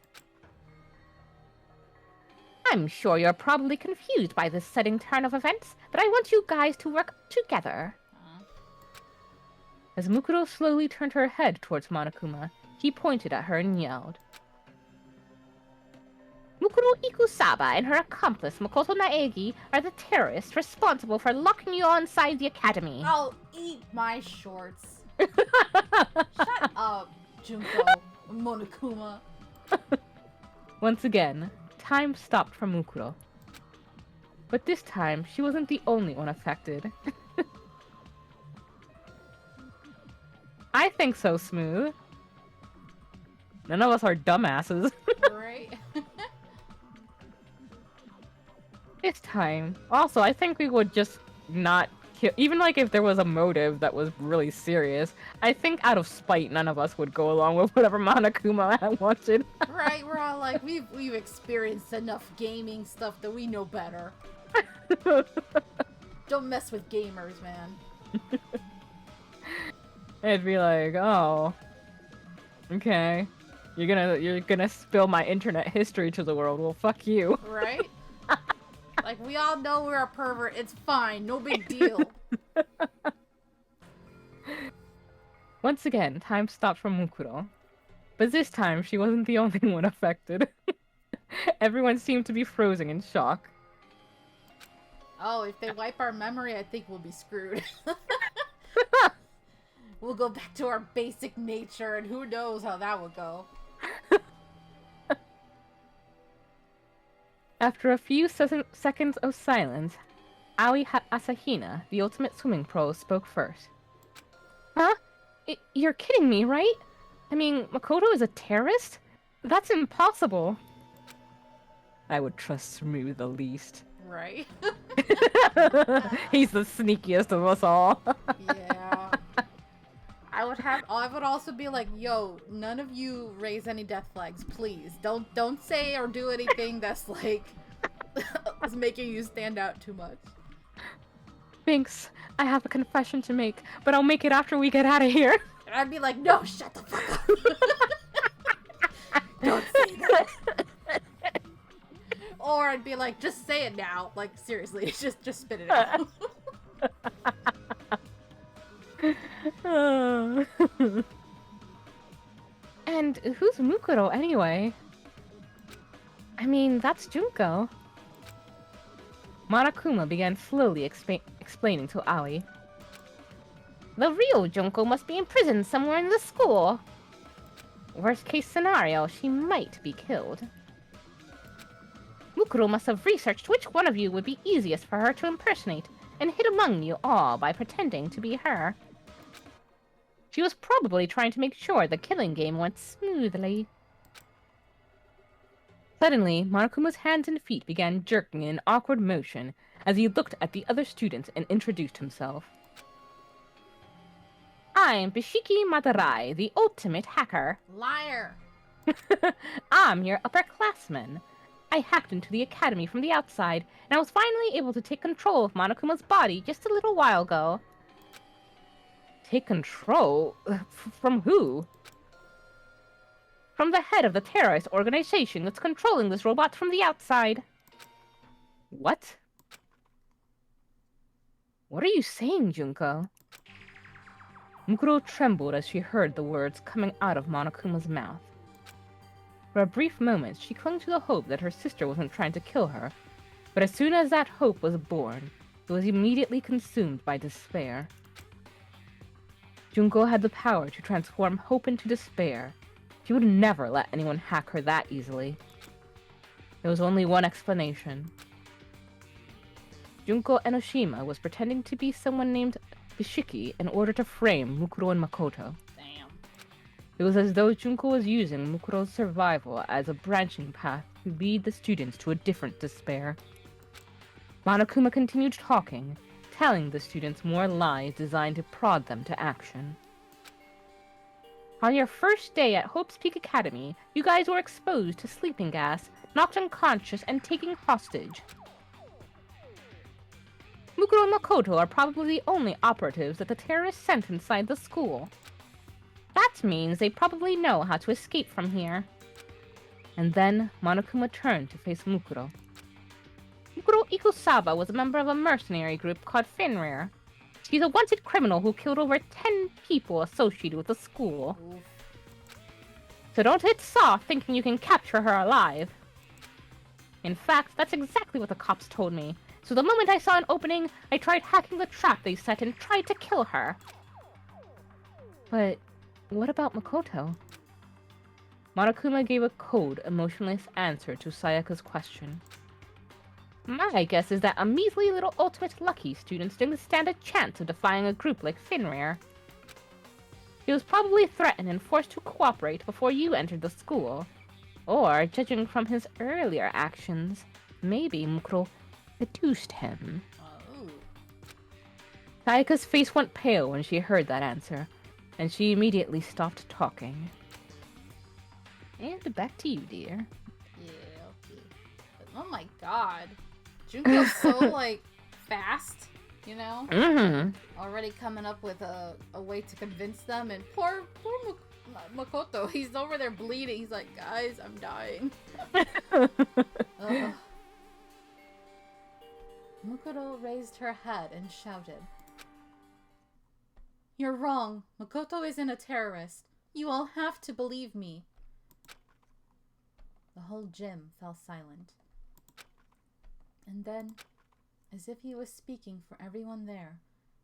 I'm sure you're probably confused by this sudden turn of events, but I want you guys to work together. As Mukuro slowly turned her head towards Monokuma, he pointed at her and yelled. Mukuro Ikusaba and her accomplice Makoto Naegi are the terrorists responsible for locking you all inside the academy. I'll eat my shorts. Shut up, Junko Monokuma. Once again, time stopped for Mukuro. But this time, she wasn't the only one affected. I think so, Smooth. None of us are dumbasses. Right? This time. Also, I think we would just not kill. Even like if there was a motive that was really serious, I think out of spite, none of us would go along with whatever Monokuma had wanted. Right, we're all like, we've experienced enough gaming stuff that we know better. Don't mess with gamers, man. It'd be like, oh, okay. You're gonna spill my internet history to the world. Well, fuck you. Right? Like, we all know we're a pervert. It's fine. No big deal. Once again, time stopped for Mukuro. But this time, she wasn't the only one affected. Everyone seemed to be frozen in shock. Oh, if they wipe our memory, I think we'll be screwed. We'll go back to our basic nature, and who knows how that would go. After a few seconds of silence, Aoi Asahina, the ultimate swimming pro, spoke first. Huh? You're kidding me, right? I mean, Makoto is a terrorist? That's impossible. I would trust Smooth the least. Right? He's the sneakiest of us all. Yeah. I would also be like, yo, none of you raise any death flags, please. Don't say or do anything that's like is making you stand out too much. Thanks. I have a confession to make, but I'll make it after we get out of here. And I'd be like, no, shut the fuck up. Don't say that. Or I'd be like, just say it now. Like, seriously, just spit it out. And who's Mukuro anyway? I mean, that's Junko. Monokuma began slowly explaining to Aoi. The real Junko must be imprisoned somewhere in the school. Worst case scenario, she might be killed. Mukuro must have researched which one of you would be easiest for her to impersonate, and hid among you all by pretending to be her. She was probably trying to make sure the killing game went smoothly. Suddenly, Monokuma's hands and feet began jerking in an awkward motion as he looked at the other students and introduced himself. I'm Bishiki Madarai, the ultimate hacker. Liar. I'm your upperclassman. I hacked into the academy from the outside, and I was finally able to take control of Monokuma's body just a little while ago. Take control? From who? From the head of the terrorist organization that's controlling this robot from the outside. What? What are you saying, Junko? Mukuro trembled as she heard the words coming out of Monokuma's mouth. For a brief moment, she clung to the hope that her sister wasn't trying to kill her, but as soon as that hope was born, it was immediately consumed by despair. Junko had the power to transform hope into despair. She would never let anyone hack her that easily. There was only one explanation. Junko Enoshima was pretending to be someone named Bishiki in order to frame Mukuro and Makoto. Damn. It was as though Junko was using Mukuro's survival as a branching path to lead the students to a different despair. Monokuma continued talking, telling the students more lies designed to prod them to action. On your first day at Hope's Peak Academy, you guys were exposed to sleeping gas, knocked unconscious, and taken hostage. Mukuro and Makoto are probably the only operatives that the terrorists sent inside the school. That means they probably know how to escape from here. And then Monokuma turned to face Mukuro. Mukuro Ikusawa was a member of a mercenary group called Finrear. She's a wanted criminal who killed over 10 people associated with the school. Oof. So don't hit soft thinking you can capture her alive. In fact, that's exactly what the cops told me. So the moment I saw an opening, I tried hacking the trap they set and tried to kill her. But what about Makoto? Monokuma gave a cold, emotionless answer to Sayaka's question. My guess is that a measly little ultimate lucky student didn't stand a chance of defying a group like Finrear. He was probably threatened and forced to cooperate before you entered the school. Or, judging from his earlier actions, maybe Mukuro seduced him. Oh. Sayaka's face went pale when she heard that answer, and she immediately stopped talking. And back to you, dear. Yeah, okay. But, oh my god. Junko's so, like, fast. You know? Mm-hmm. Already coming up with a way to convince them, and poor Makoto, he's over there bleeding. He's like, guys, I'm dying. Ugh. Makoto raised her head and shouted, "You're wrong. Makoto isn't a terrorist. You all have to believe me." The whole gym fell silent. And then, as if he was speaking for everyone there,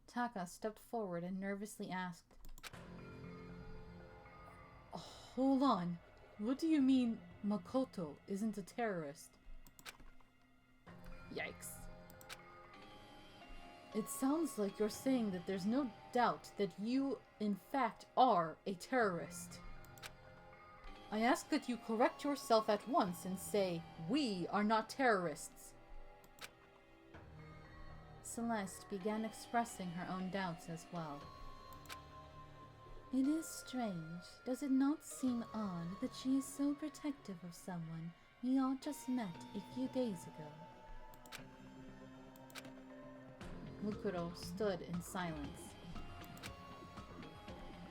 Taka stepped forward and nervously asked, "Hold on. What do you mean Makoto isn't a terrorist?" Yikes. "It sounds like you're saying that there's no doubt that you, in fact, are a terrorist. I ask that you correct yourself at once and say, we are not terrorists." Celeste began expressing her own doubts as well. "It is strange. Does it not seem odd that she is so protective of someone we all just met a few days ago?" Mukuro stood in silence.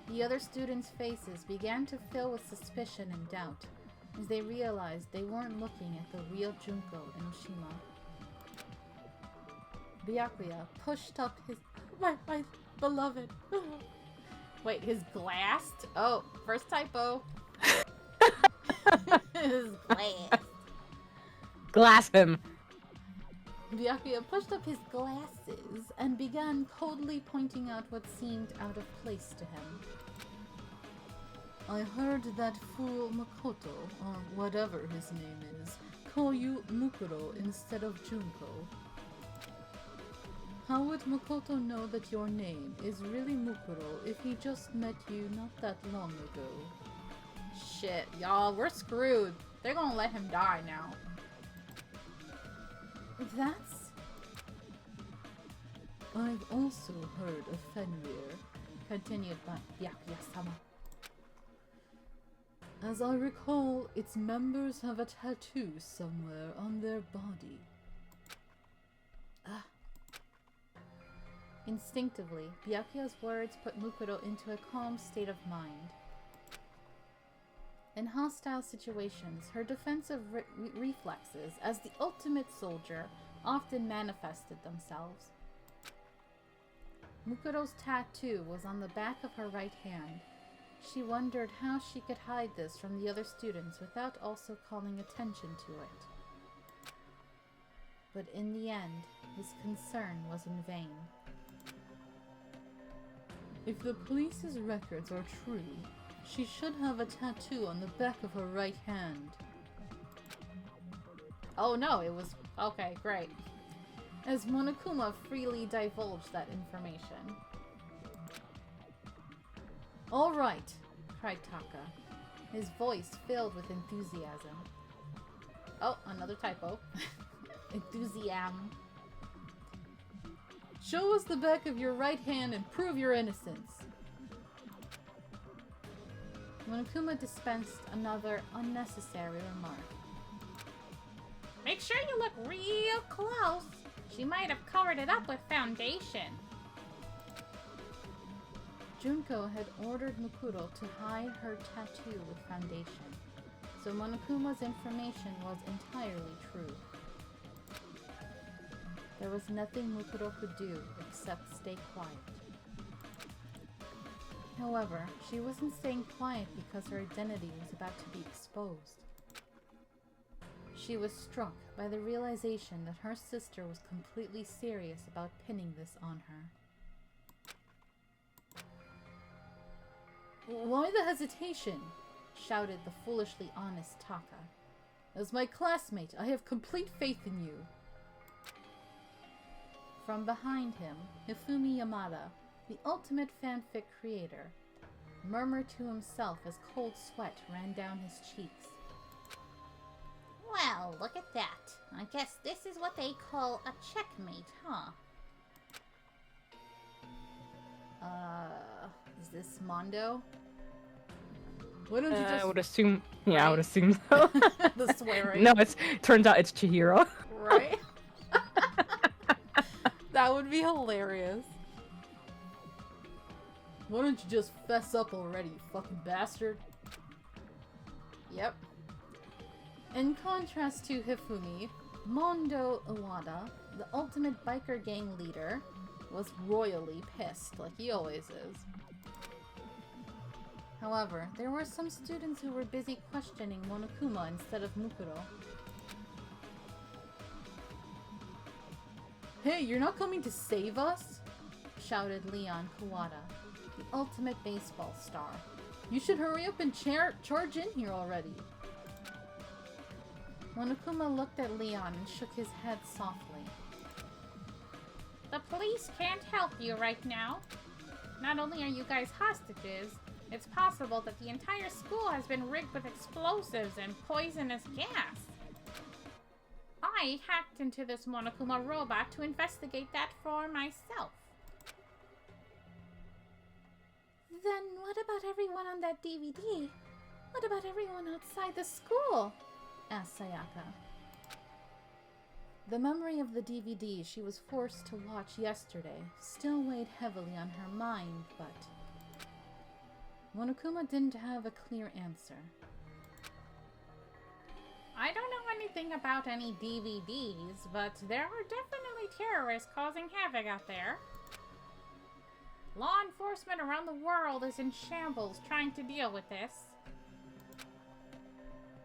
The other students' faces began to fill with suspicion and doubt as they realized they weren't looking at the real Junko and Oshima. Byakuya pushed up his... My beloved... Wait, his glass? Oh, first typo. His glass. Glass him. Byakuya pushed up his glasses and began coldly pointing out what seemed out of place to him. "I heard that fool Makoto, or whatever his name is, call you Mukuro instead of Junko. How would Makoto know that your name is really Mukuro if he just met you not that long ago?" Shit, y'all, we're screwed. They're gonna let him die now. "That's..." "I've also heard of Fenrir," continued Byakuya-sama. "As I recall, its members have a tattoo somewhere on their body." Ah. Instinctively, Byakuya's words put Mukuro into a calm state of mind. In hostile situations, her defensive reflexes as the ultimate soldier often manifested themselves. Mukuro's tattoo was on the back of her right hand. She wondered how she could hide this from the other students without also calling attention to it. But in the end, his concern was in vain. "If the police's records are true, she should have a tattoo on the back of her right hand." Oh no, it was... Okay, great. As Monokuma freely divulged that information. "All right," cried Taka, his voice filled with enthusiasm. Oh, another typo. Enthusiasm. "Show us the back of your right hand and prove your innocence." Monokuma dispensed another unnecessary remark. "Make sure you look real close. She might have covered it up with foundation." Junko had ordered Mukuro to hide her tattoo with foundation, so Monokuma's information was entirely true. There was nothing Mukuro could do except stay quiet. However, she wasn't staying quiet because her identity was about to be exposed. She was struck by the realization that her sister was completely serious about pinning this on her. "Why the hesitation?" shouted the foolishly honest Taka. "As my classmate, I have complete faith in you." From behind him, Hifumi Yamada, the ultimate fanfic creator, murmured to himself as cold sweat ran down his cheeks. Well, look at that. I guess this is what they call a checkmate, huh? Is this Mondo? Why don't you just... I would assume. Yeah, I would assume so. The swearing. No, turns out it's Chihiro. Right? That That would be hilarious. Why don't you just fess up already, you fucking bastard? Yep. In contrast to Hifumi, Mondo Iwata, the ultimate biker gang leader, was royally pissed, like he always is. However, there were some students who were busy questioning Monokuma instead of Mukuro. Hey, you're not coming to save us? Shouted Leon Kawada, the ultimate baseball star. You should hurry up and charge in here already. Monokuma looked at Leon and shook his head softly. The police can't help you right now. Not only are you guys hostages, it's possible that the entire school has been rigged with explosives and poisonous gas. I hacked into this Monokuma robot to investigate that for myself. Then what about everyone on that DVD? What about everyone outside the school? Asked Sayaka. The memory of the DVD she was forced to watch yesterday still weighed heavily on her mind, but Monokuma didn't have a clear answer. I don't know anything about any DVDs, but there are definitely terrorists causing havoc out there. Law enforcement around the world is in shambles trying to deal with this.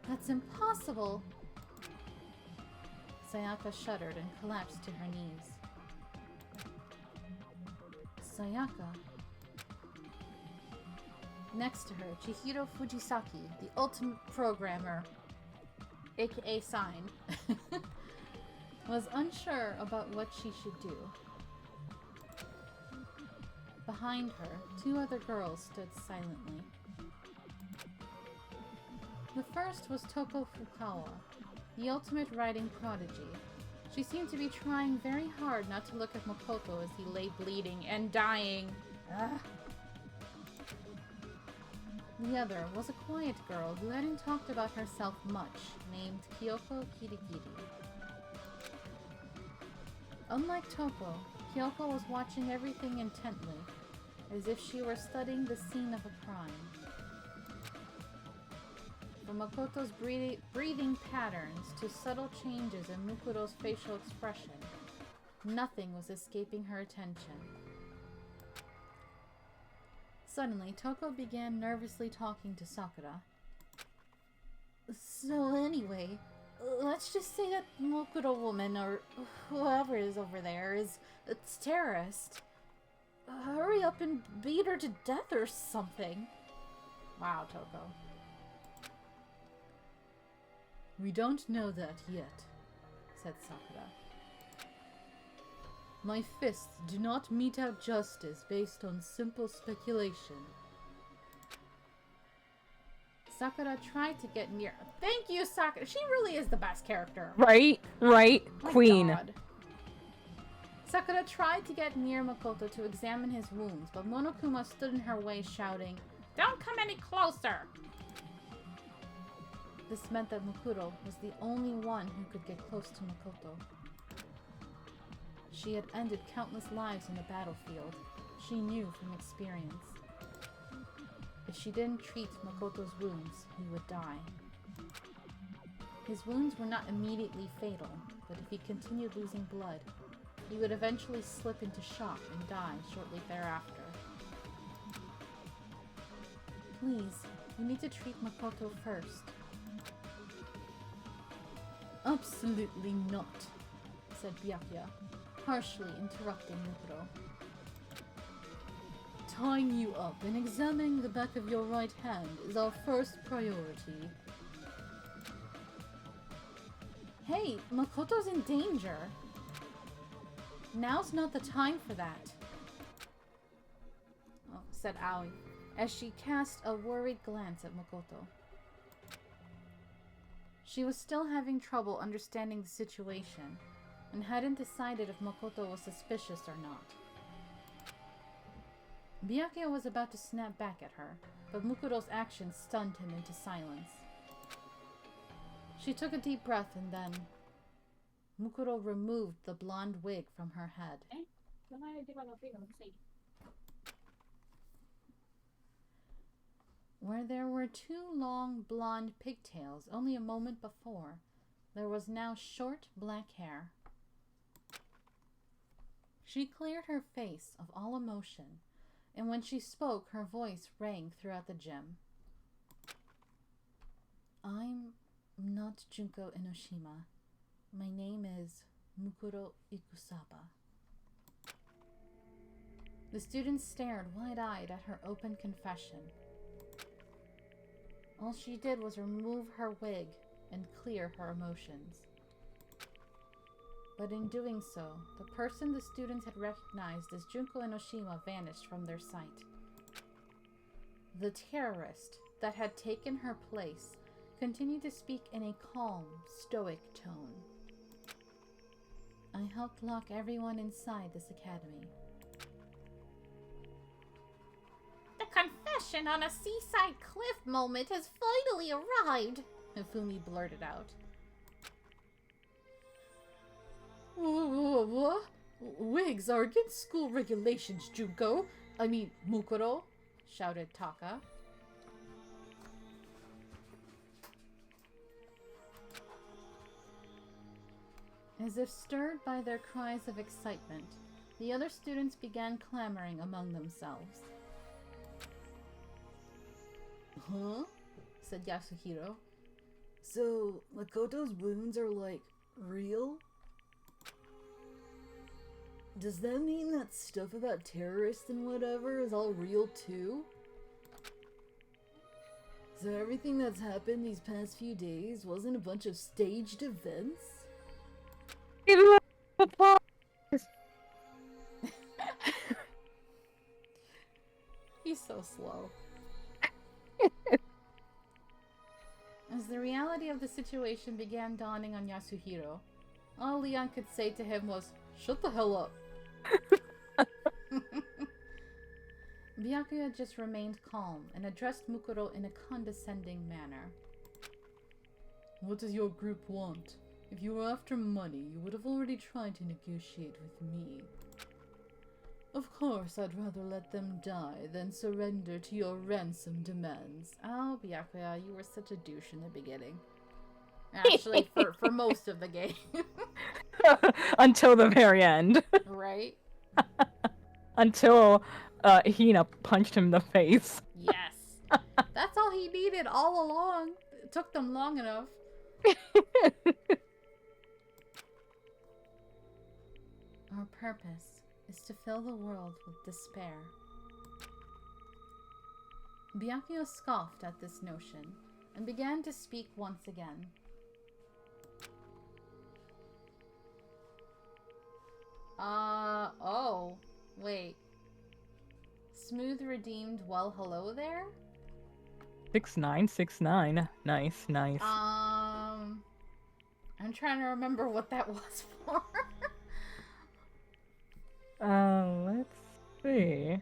That's impossible! Sayaka shuddered and collapsed to her knees. Sayaka. Next to her, Chihiro Fujisaki, the ultimate programmer, aka Sign, was unsure about what she should do. Behind her, two other girls stood silently. The first was Toko Fukawa, the ultimate writing prodigy. She seemed to be trying very hard not to look at Makoto as he lay bleeding and dying. Ugh. The other was a quiet girl who hadn't talked about herself much, named Kyoko Kirigiri. Unlike Toko, Kyoko was watching everything intently, as if she were studying the scene of a crime. From Makoto's breathing patterns to subtle changes in Mukuro's facial expression, nothing was escaping her attention. Suddenly, Toko began nervously talking to Sakura. So anyway, let's just say that Mokuro woman, or whoever is over there, is a terrorist. Hurry up and beat her to death or something. Wow, Toko. We don't know that yet, said Sakura. My fists do not mete out justice based on simple speculation. Sakura tried to get near. Thank you, Sakura. She really is the best character. Right, My queen. God. Sakura tried to get near Makoto to examine his wounds, but Monokuma stood in her way, shouting, Don't come any closer! This meant that Mukuro was the only one who could get close to Makoto. She had ended countless lives on the battlefield. She knew from experience. If she didn't treat Makoto's wounds, he would die. His wounds were not immediately fatal, but if he continued losing blood, he would eventually slip into shock and die shortly thereafter. Please, you need to treat Makoto first. Absolutely not, said Byakuya, harshly interrupting Mukuro. Tying you up and examining the back of your right hand is our first priority. Hey, Makoto's in danger. Now's not the time for that, said Aoi, as she cast a worried glance at Makoto. She was still having trouble understanding the situation, and hadn't decided if Makoto was suspicious or not. Byakuya was about to snap back at her, but Mukuro's actions stunned him into silence. She took a deep breath and then Mukuro removed the blonde wig from her head. Where there were two long blonde pigtails only a moment before, there was now short black hair. She cleared her face of all emotion, and when she spoke, her voice rang throughout the gym. I'm not Junko Enoshima. My name is Mukuro Ikusaba. The students stared wide-eyed at her open confession. All she did was remove her wig and clear her emotions. But in doing so, the person the students had recognized as Junko Enoshima vanished from their sight. The terrorist that had taken her place continued to speak in a calm, stoic tone. I helped lock everyone inside this academy. The confession on a seaside cliff moment has finally arrived, Hifumi blurted out. What? Wigs are against school regulations, Junko. I mean, Mukuro, shouted Taka. As if stirred by their cries of excitement, the other students began clamoring among themselves. Huh? Said Yasuhiro. So, Makoto's wounds are, like, real? Does that mean that stuff about terrorists and whatever is all real too? So everything that's happened these past few days wasn't a bunch of staged events? He's so slow. As the reality of the situation began dawning on Yasuhiro, all Leon could say to him was, "Shut the hell up." Byakuya just remained calm and addressed Mukuro in a condescending manner. What does your group want? If you were after money, you would have already tried to negotiate with me. Of course, I'd rather let them die than surrender to your ransom demands. Oh, Byakuya, you were such a douche in the beginning. Actually, for most of the game. Until the very end. Right? Until Hina punched him in the face. Yes. That's all he needed all along. It took them long enough. Our purpose is to fill the world with despair. Byakuya scoffed at this notion and began to speak once again. Oh, wait. Smooth redeemed well hello there? 6969. Nice, nice. I'm trying to remember what that was for. Let's see.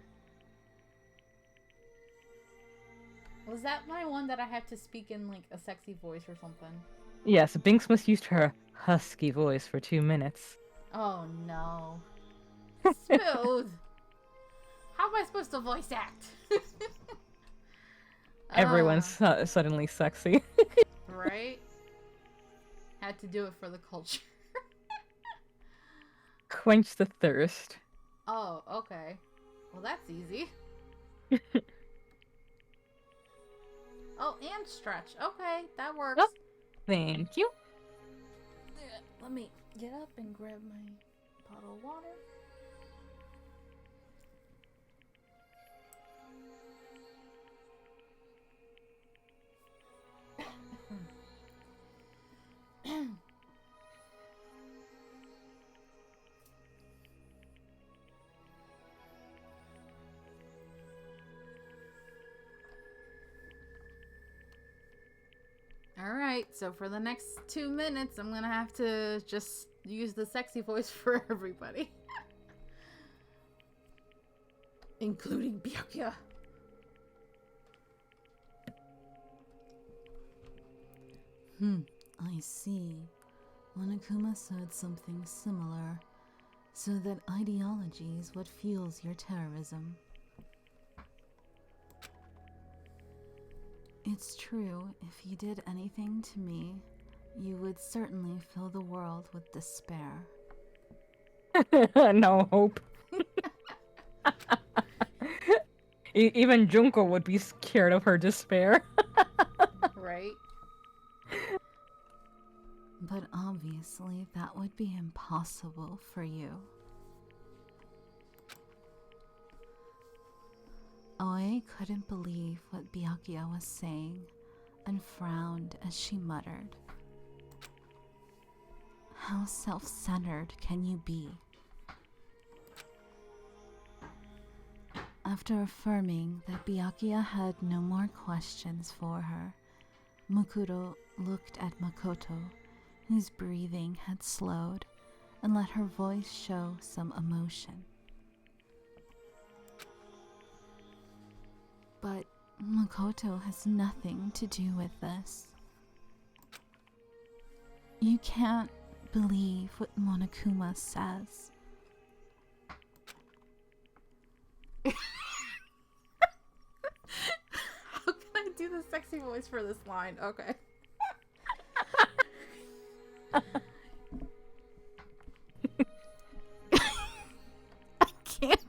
Was that my one that I had to speak in like a sexy voice or something? Yes, Binks must used her husky voice for 2 minutes. Oh no. Smooth! How am I supposed to voice act? Everyone's suddenly sexy. Right? Had to do it for the culture. Quench the thirst. Oh, okay. Well, that's easy. Oh, and stretch. Okay, that works. Oh. Thank you. Let me get up and grab my bottle of water. Alright, so for the next 2 minutes, I'm gonna have to just use the sexy voice for everybody. Including Byakuya. I see. Monokuma said something similar. So that ideology is what fuels your terrorism. It's true, if you did anything to me, you would certainly fill the world with despair. No hope. Even Junko would be scared of her despair. Right? But obviously that would be impossible for you. Oe couldn't believe what Byakuya was saying and frowned as she muttered. How self-centered can you be? After affirming that Byakuya had no more questions for her, Mukuro looked at Makoto, whose breathing had slowed, and let her voice show some emotion. But Makoto has nothing to do with this. You can't believe what Monokuma says. How can I do the sexy voice for this line? Okay. I can't.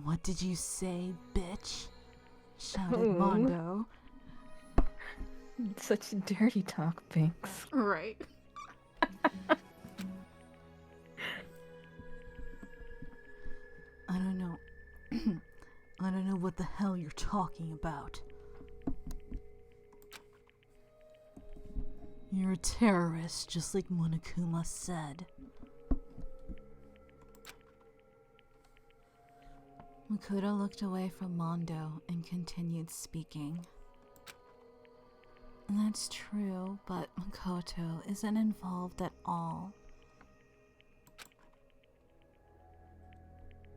What did you say, bitch? Shouted Ooh. Mondo. Such dirty talk, Binks. Right. I don't know. I don't know what the hell you're talking about. You're a terrorist, just like Monokuma said. Makoto looked away from Mondo and continued speaking. That's true, but Makoto isn't involved at all.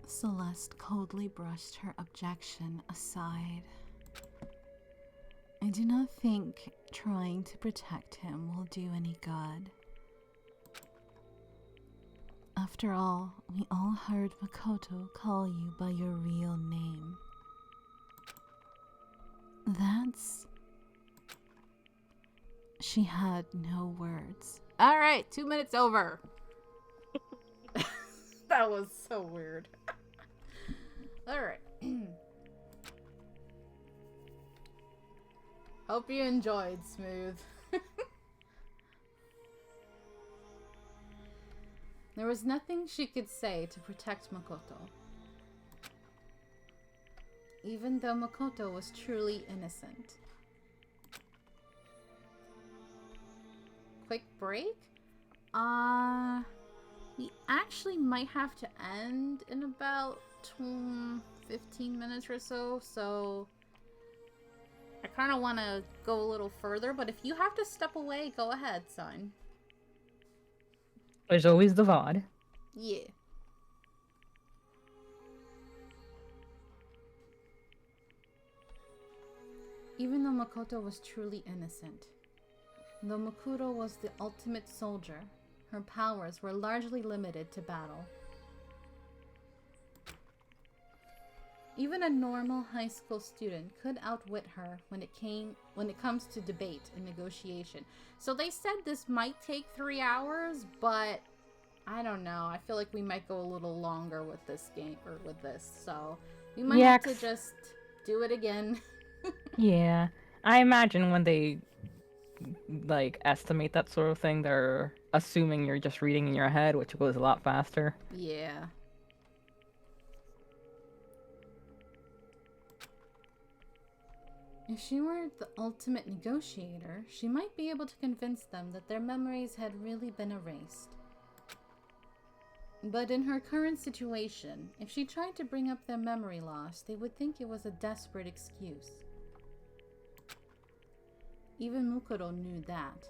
Celeste coldly brushed her objection aside. I do not think trying to protect him will do any good. After all, we all heard Makoto call you by your real name. That's... She had no words. Alright, 2 minutes over. That was so weird. Alright. Hope you enjoyed, Smooth. There was nothing she could say to protect Makoto. Even though Makoto was truly innocent. Quick break? We actually might have to end in about 15 minutes or so I kind of want to go a little further, but if you have to step away, go ahead, son. There's always the VOD. Yeah. Even though Makoto was truly innocent, though Makuro was the ultimate soldier, her powers were largely limited to battle. Even a normal high school student could outwit her when it comes to debate and negotiation. So they said this might take 3 hours, but I don't know. I feel like we might go a little longer with this game or with this. So we might have to just do it again. Yeah. I imagine when they like estimate that sort of thing, they're assuming you're just reading in your head, which goes a lot faster. Yeah. If she were the ultimate negotiator, she might be able to convince them that their memories had really been erased. But in her current situation, if she tried to bring up their memory loss, they would think it was a desperate excuse. Even Mukuro knew that.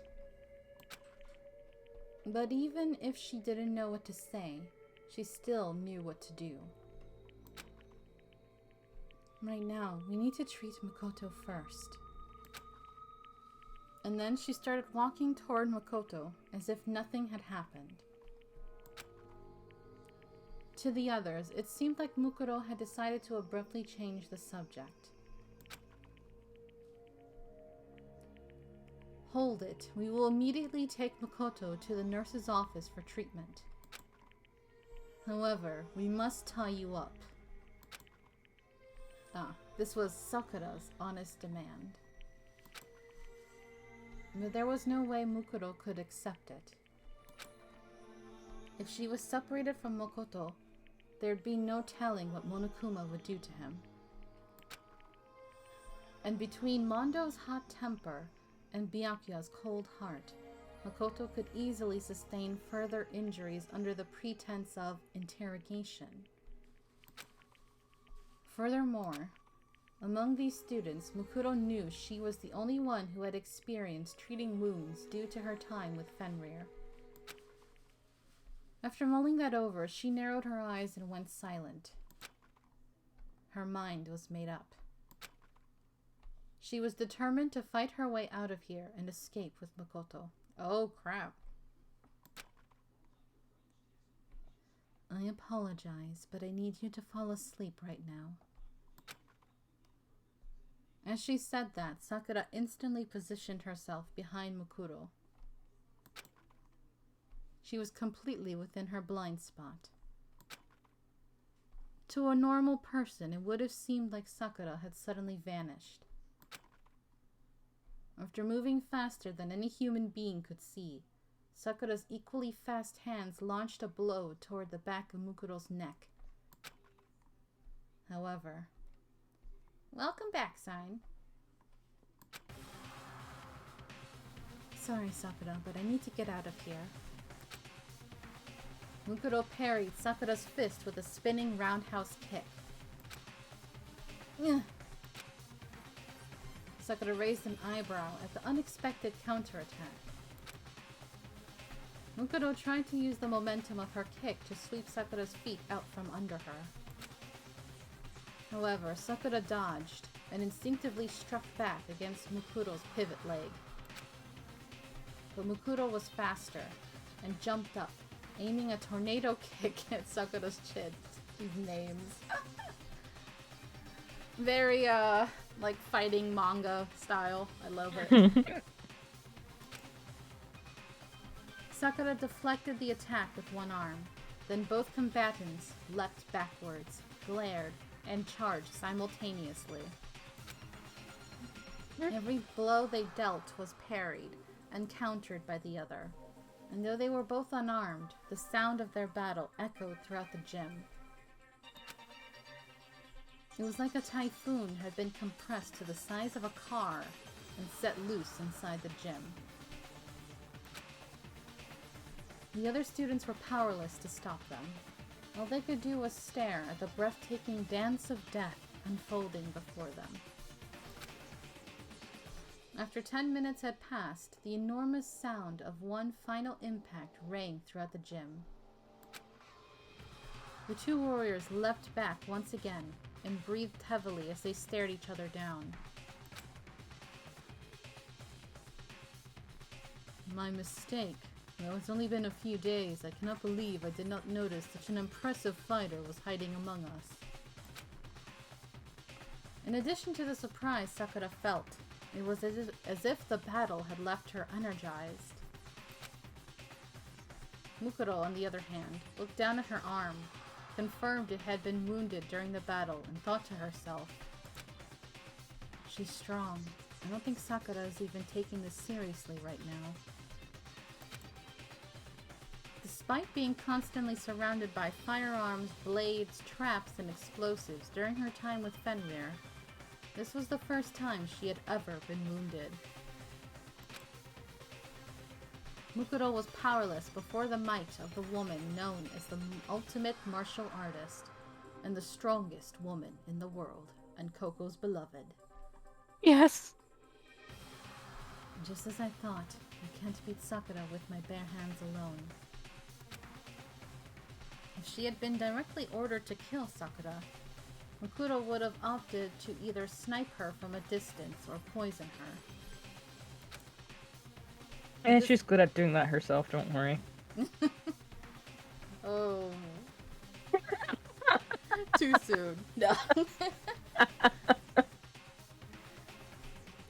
But even if she didn't know what to say, she still knew what to do. Right now, we need to treat Makoto first. And then she started walking toward Makoto as if nothing had happened. To the others, it seemed like Mukuro had decided to abruptly change the subject. Hold it. We will immediately take Makoto to the nurse's office for treatment. However, we must tie you up. This was Sakura's honest demand. But there was no way Mukuro could accept it. If she was separated from Makoto, there'd be no telling what Monokuma would do to him. And between Mondo's hot temper and Byakuya's cold heart, Makoto could easily sustain further injuries under the pretense of interrogation. Furthermore, among these students, Mukuro knew she was the only one who had experienced treating wounds due to her time with Fenrir. After mulling that over, she narrowed her eyes and went silent. Her mind was made up. She was determined to fight her way out of here and escape with Makoto. Oh, crap. I apologize, but I need you to fall asleep right now. As she said that, Sakura instantly positioned herself behind Mukuro. She was completely within her blind spot. To a normal person, it would have seemed like Sakura had suddenly vanished. After moving faster than any human being could see, Sakura's equally fast hands launched a blow toward the back of Mukuro's neck. However, welcome back, sign. Sorry, Sakura, but I need to get out of here. Mukuro parried Sakura's fist with a spinning roundhouse kick. Ugh. Sakura raised an eyebrow at the unexpected counterattack. Mukuro tried to use the momentum of her kick to sweep Sakura's feet out from under her. However, Sakura dodged and instinctively struck back against Mukuro's pivot leg. But Mukuro was faster and jumped up, aiming a tornado kick at Sakura's chin. These names. Very, like fighting manga style. I love it. Sakura deflected the attack with one arm. Then both combatants leapt backwards, glared, and charged simultaneously. Every blow they dealt was parried and countered by the other. And though they were both unarmed, the sound of their battle echoed throughout the gym. It was like a typhoon had been compressed to the size of a car and set loose inside the gym. The other students were powerless to stop them. All they could do was stare at the breathtaking dance of death unfolding before them. After 10 minutes had passed, the enormous sound of one final impact rang throughout the gym. The two warriors leapt back once again and breathed heavily as they stared each other down. My mistake. Though it's only been a few days, I cannot believe I did not notice such an impressive fighter was hiding among us. In addition to the surprise Sakura felt, it was as if the battle had left her energized. Mukuro, on the other hand, looked down at her arm, confirmed it had been wounded during the battle, and thought to herself, she's strong. I don't think Sakura is even taking this seriously right now. Despite being constantly surrounded by firearms, blades, traps, and explosives during her time with Fenrir, this was the first time she had ever been wounded. Mukuro was powerless before the might of the woman known as the ultimate martial artist, and the strongest woman in the world, and Coco's beloved. Yes. Just as I thought, I can't beat Sakura with my bare hands alone. If she had been directly ordered to kill Sakura, Makoto would have opted to either snipe her from a distance or poison her. And she's good at doing that herself, don't worry. Oh. Too soon. No.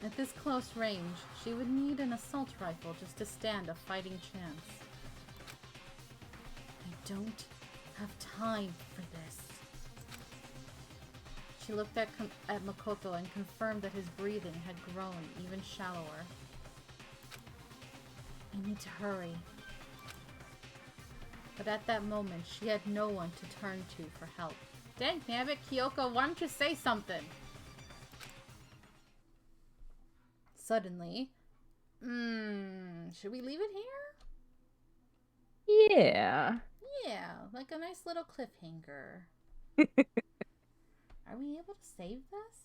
At this close range, she would need an assault rifle just to stand a fighting chance. I don't have time for this. She looked at Makoto and confirmed that his breathing had grown even shallower. I need to hurry. But at that moment, she had no one to turn to for help. Dang nabbit, Kyoko, why don't you say something? Suddenly, should we leave it here? Yeah. Yeah, like a nice little cliffhanger. Are we able to save this?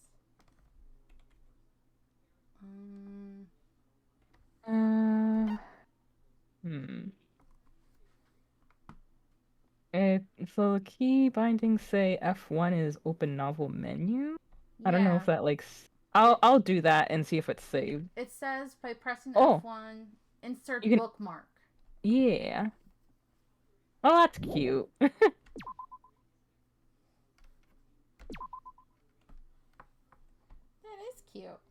So the key bindings say F1 is open novel menu. I don't know if that I'll do that and see if it's saved. It says by pressing Oh. F1, insert You can- bookmark. Yeah. Oh, that's cute. That is cute.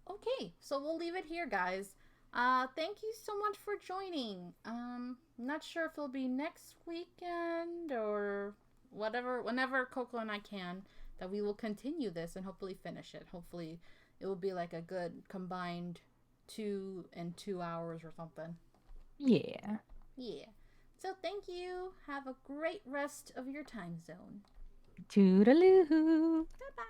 Okay, so we'll leave it here, guys. Thank you so much for joining. Not sure if it'll be next weekend or whatever, whenever Coco and I can, that we will continue this and hopefully finish it. Hopefully it will be like a good combined 2 and 2 hours or something. Yeah. Yeah. So thank you. Have a great rest of your time zone. Toodaloo. Bye-bye.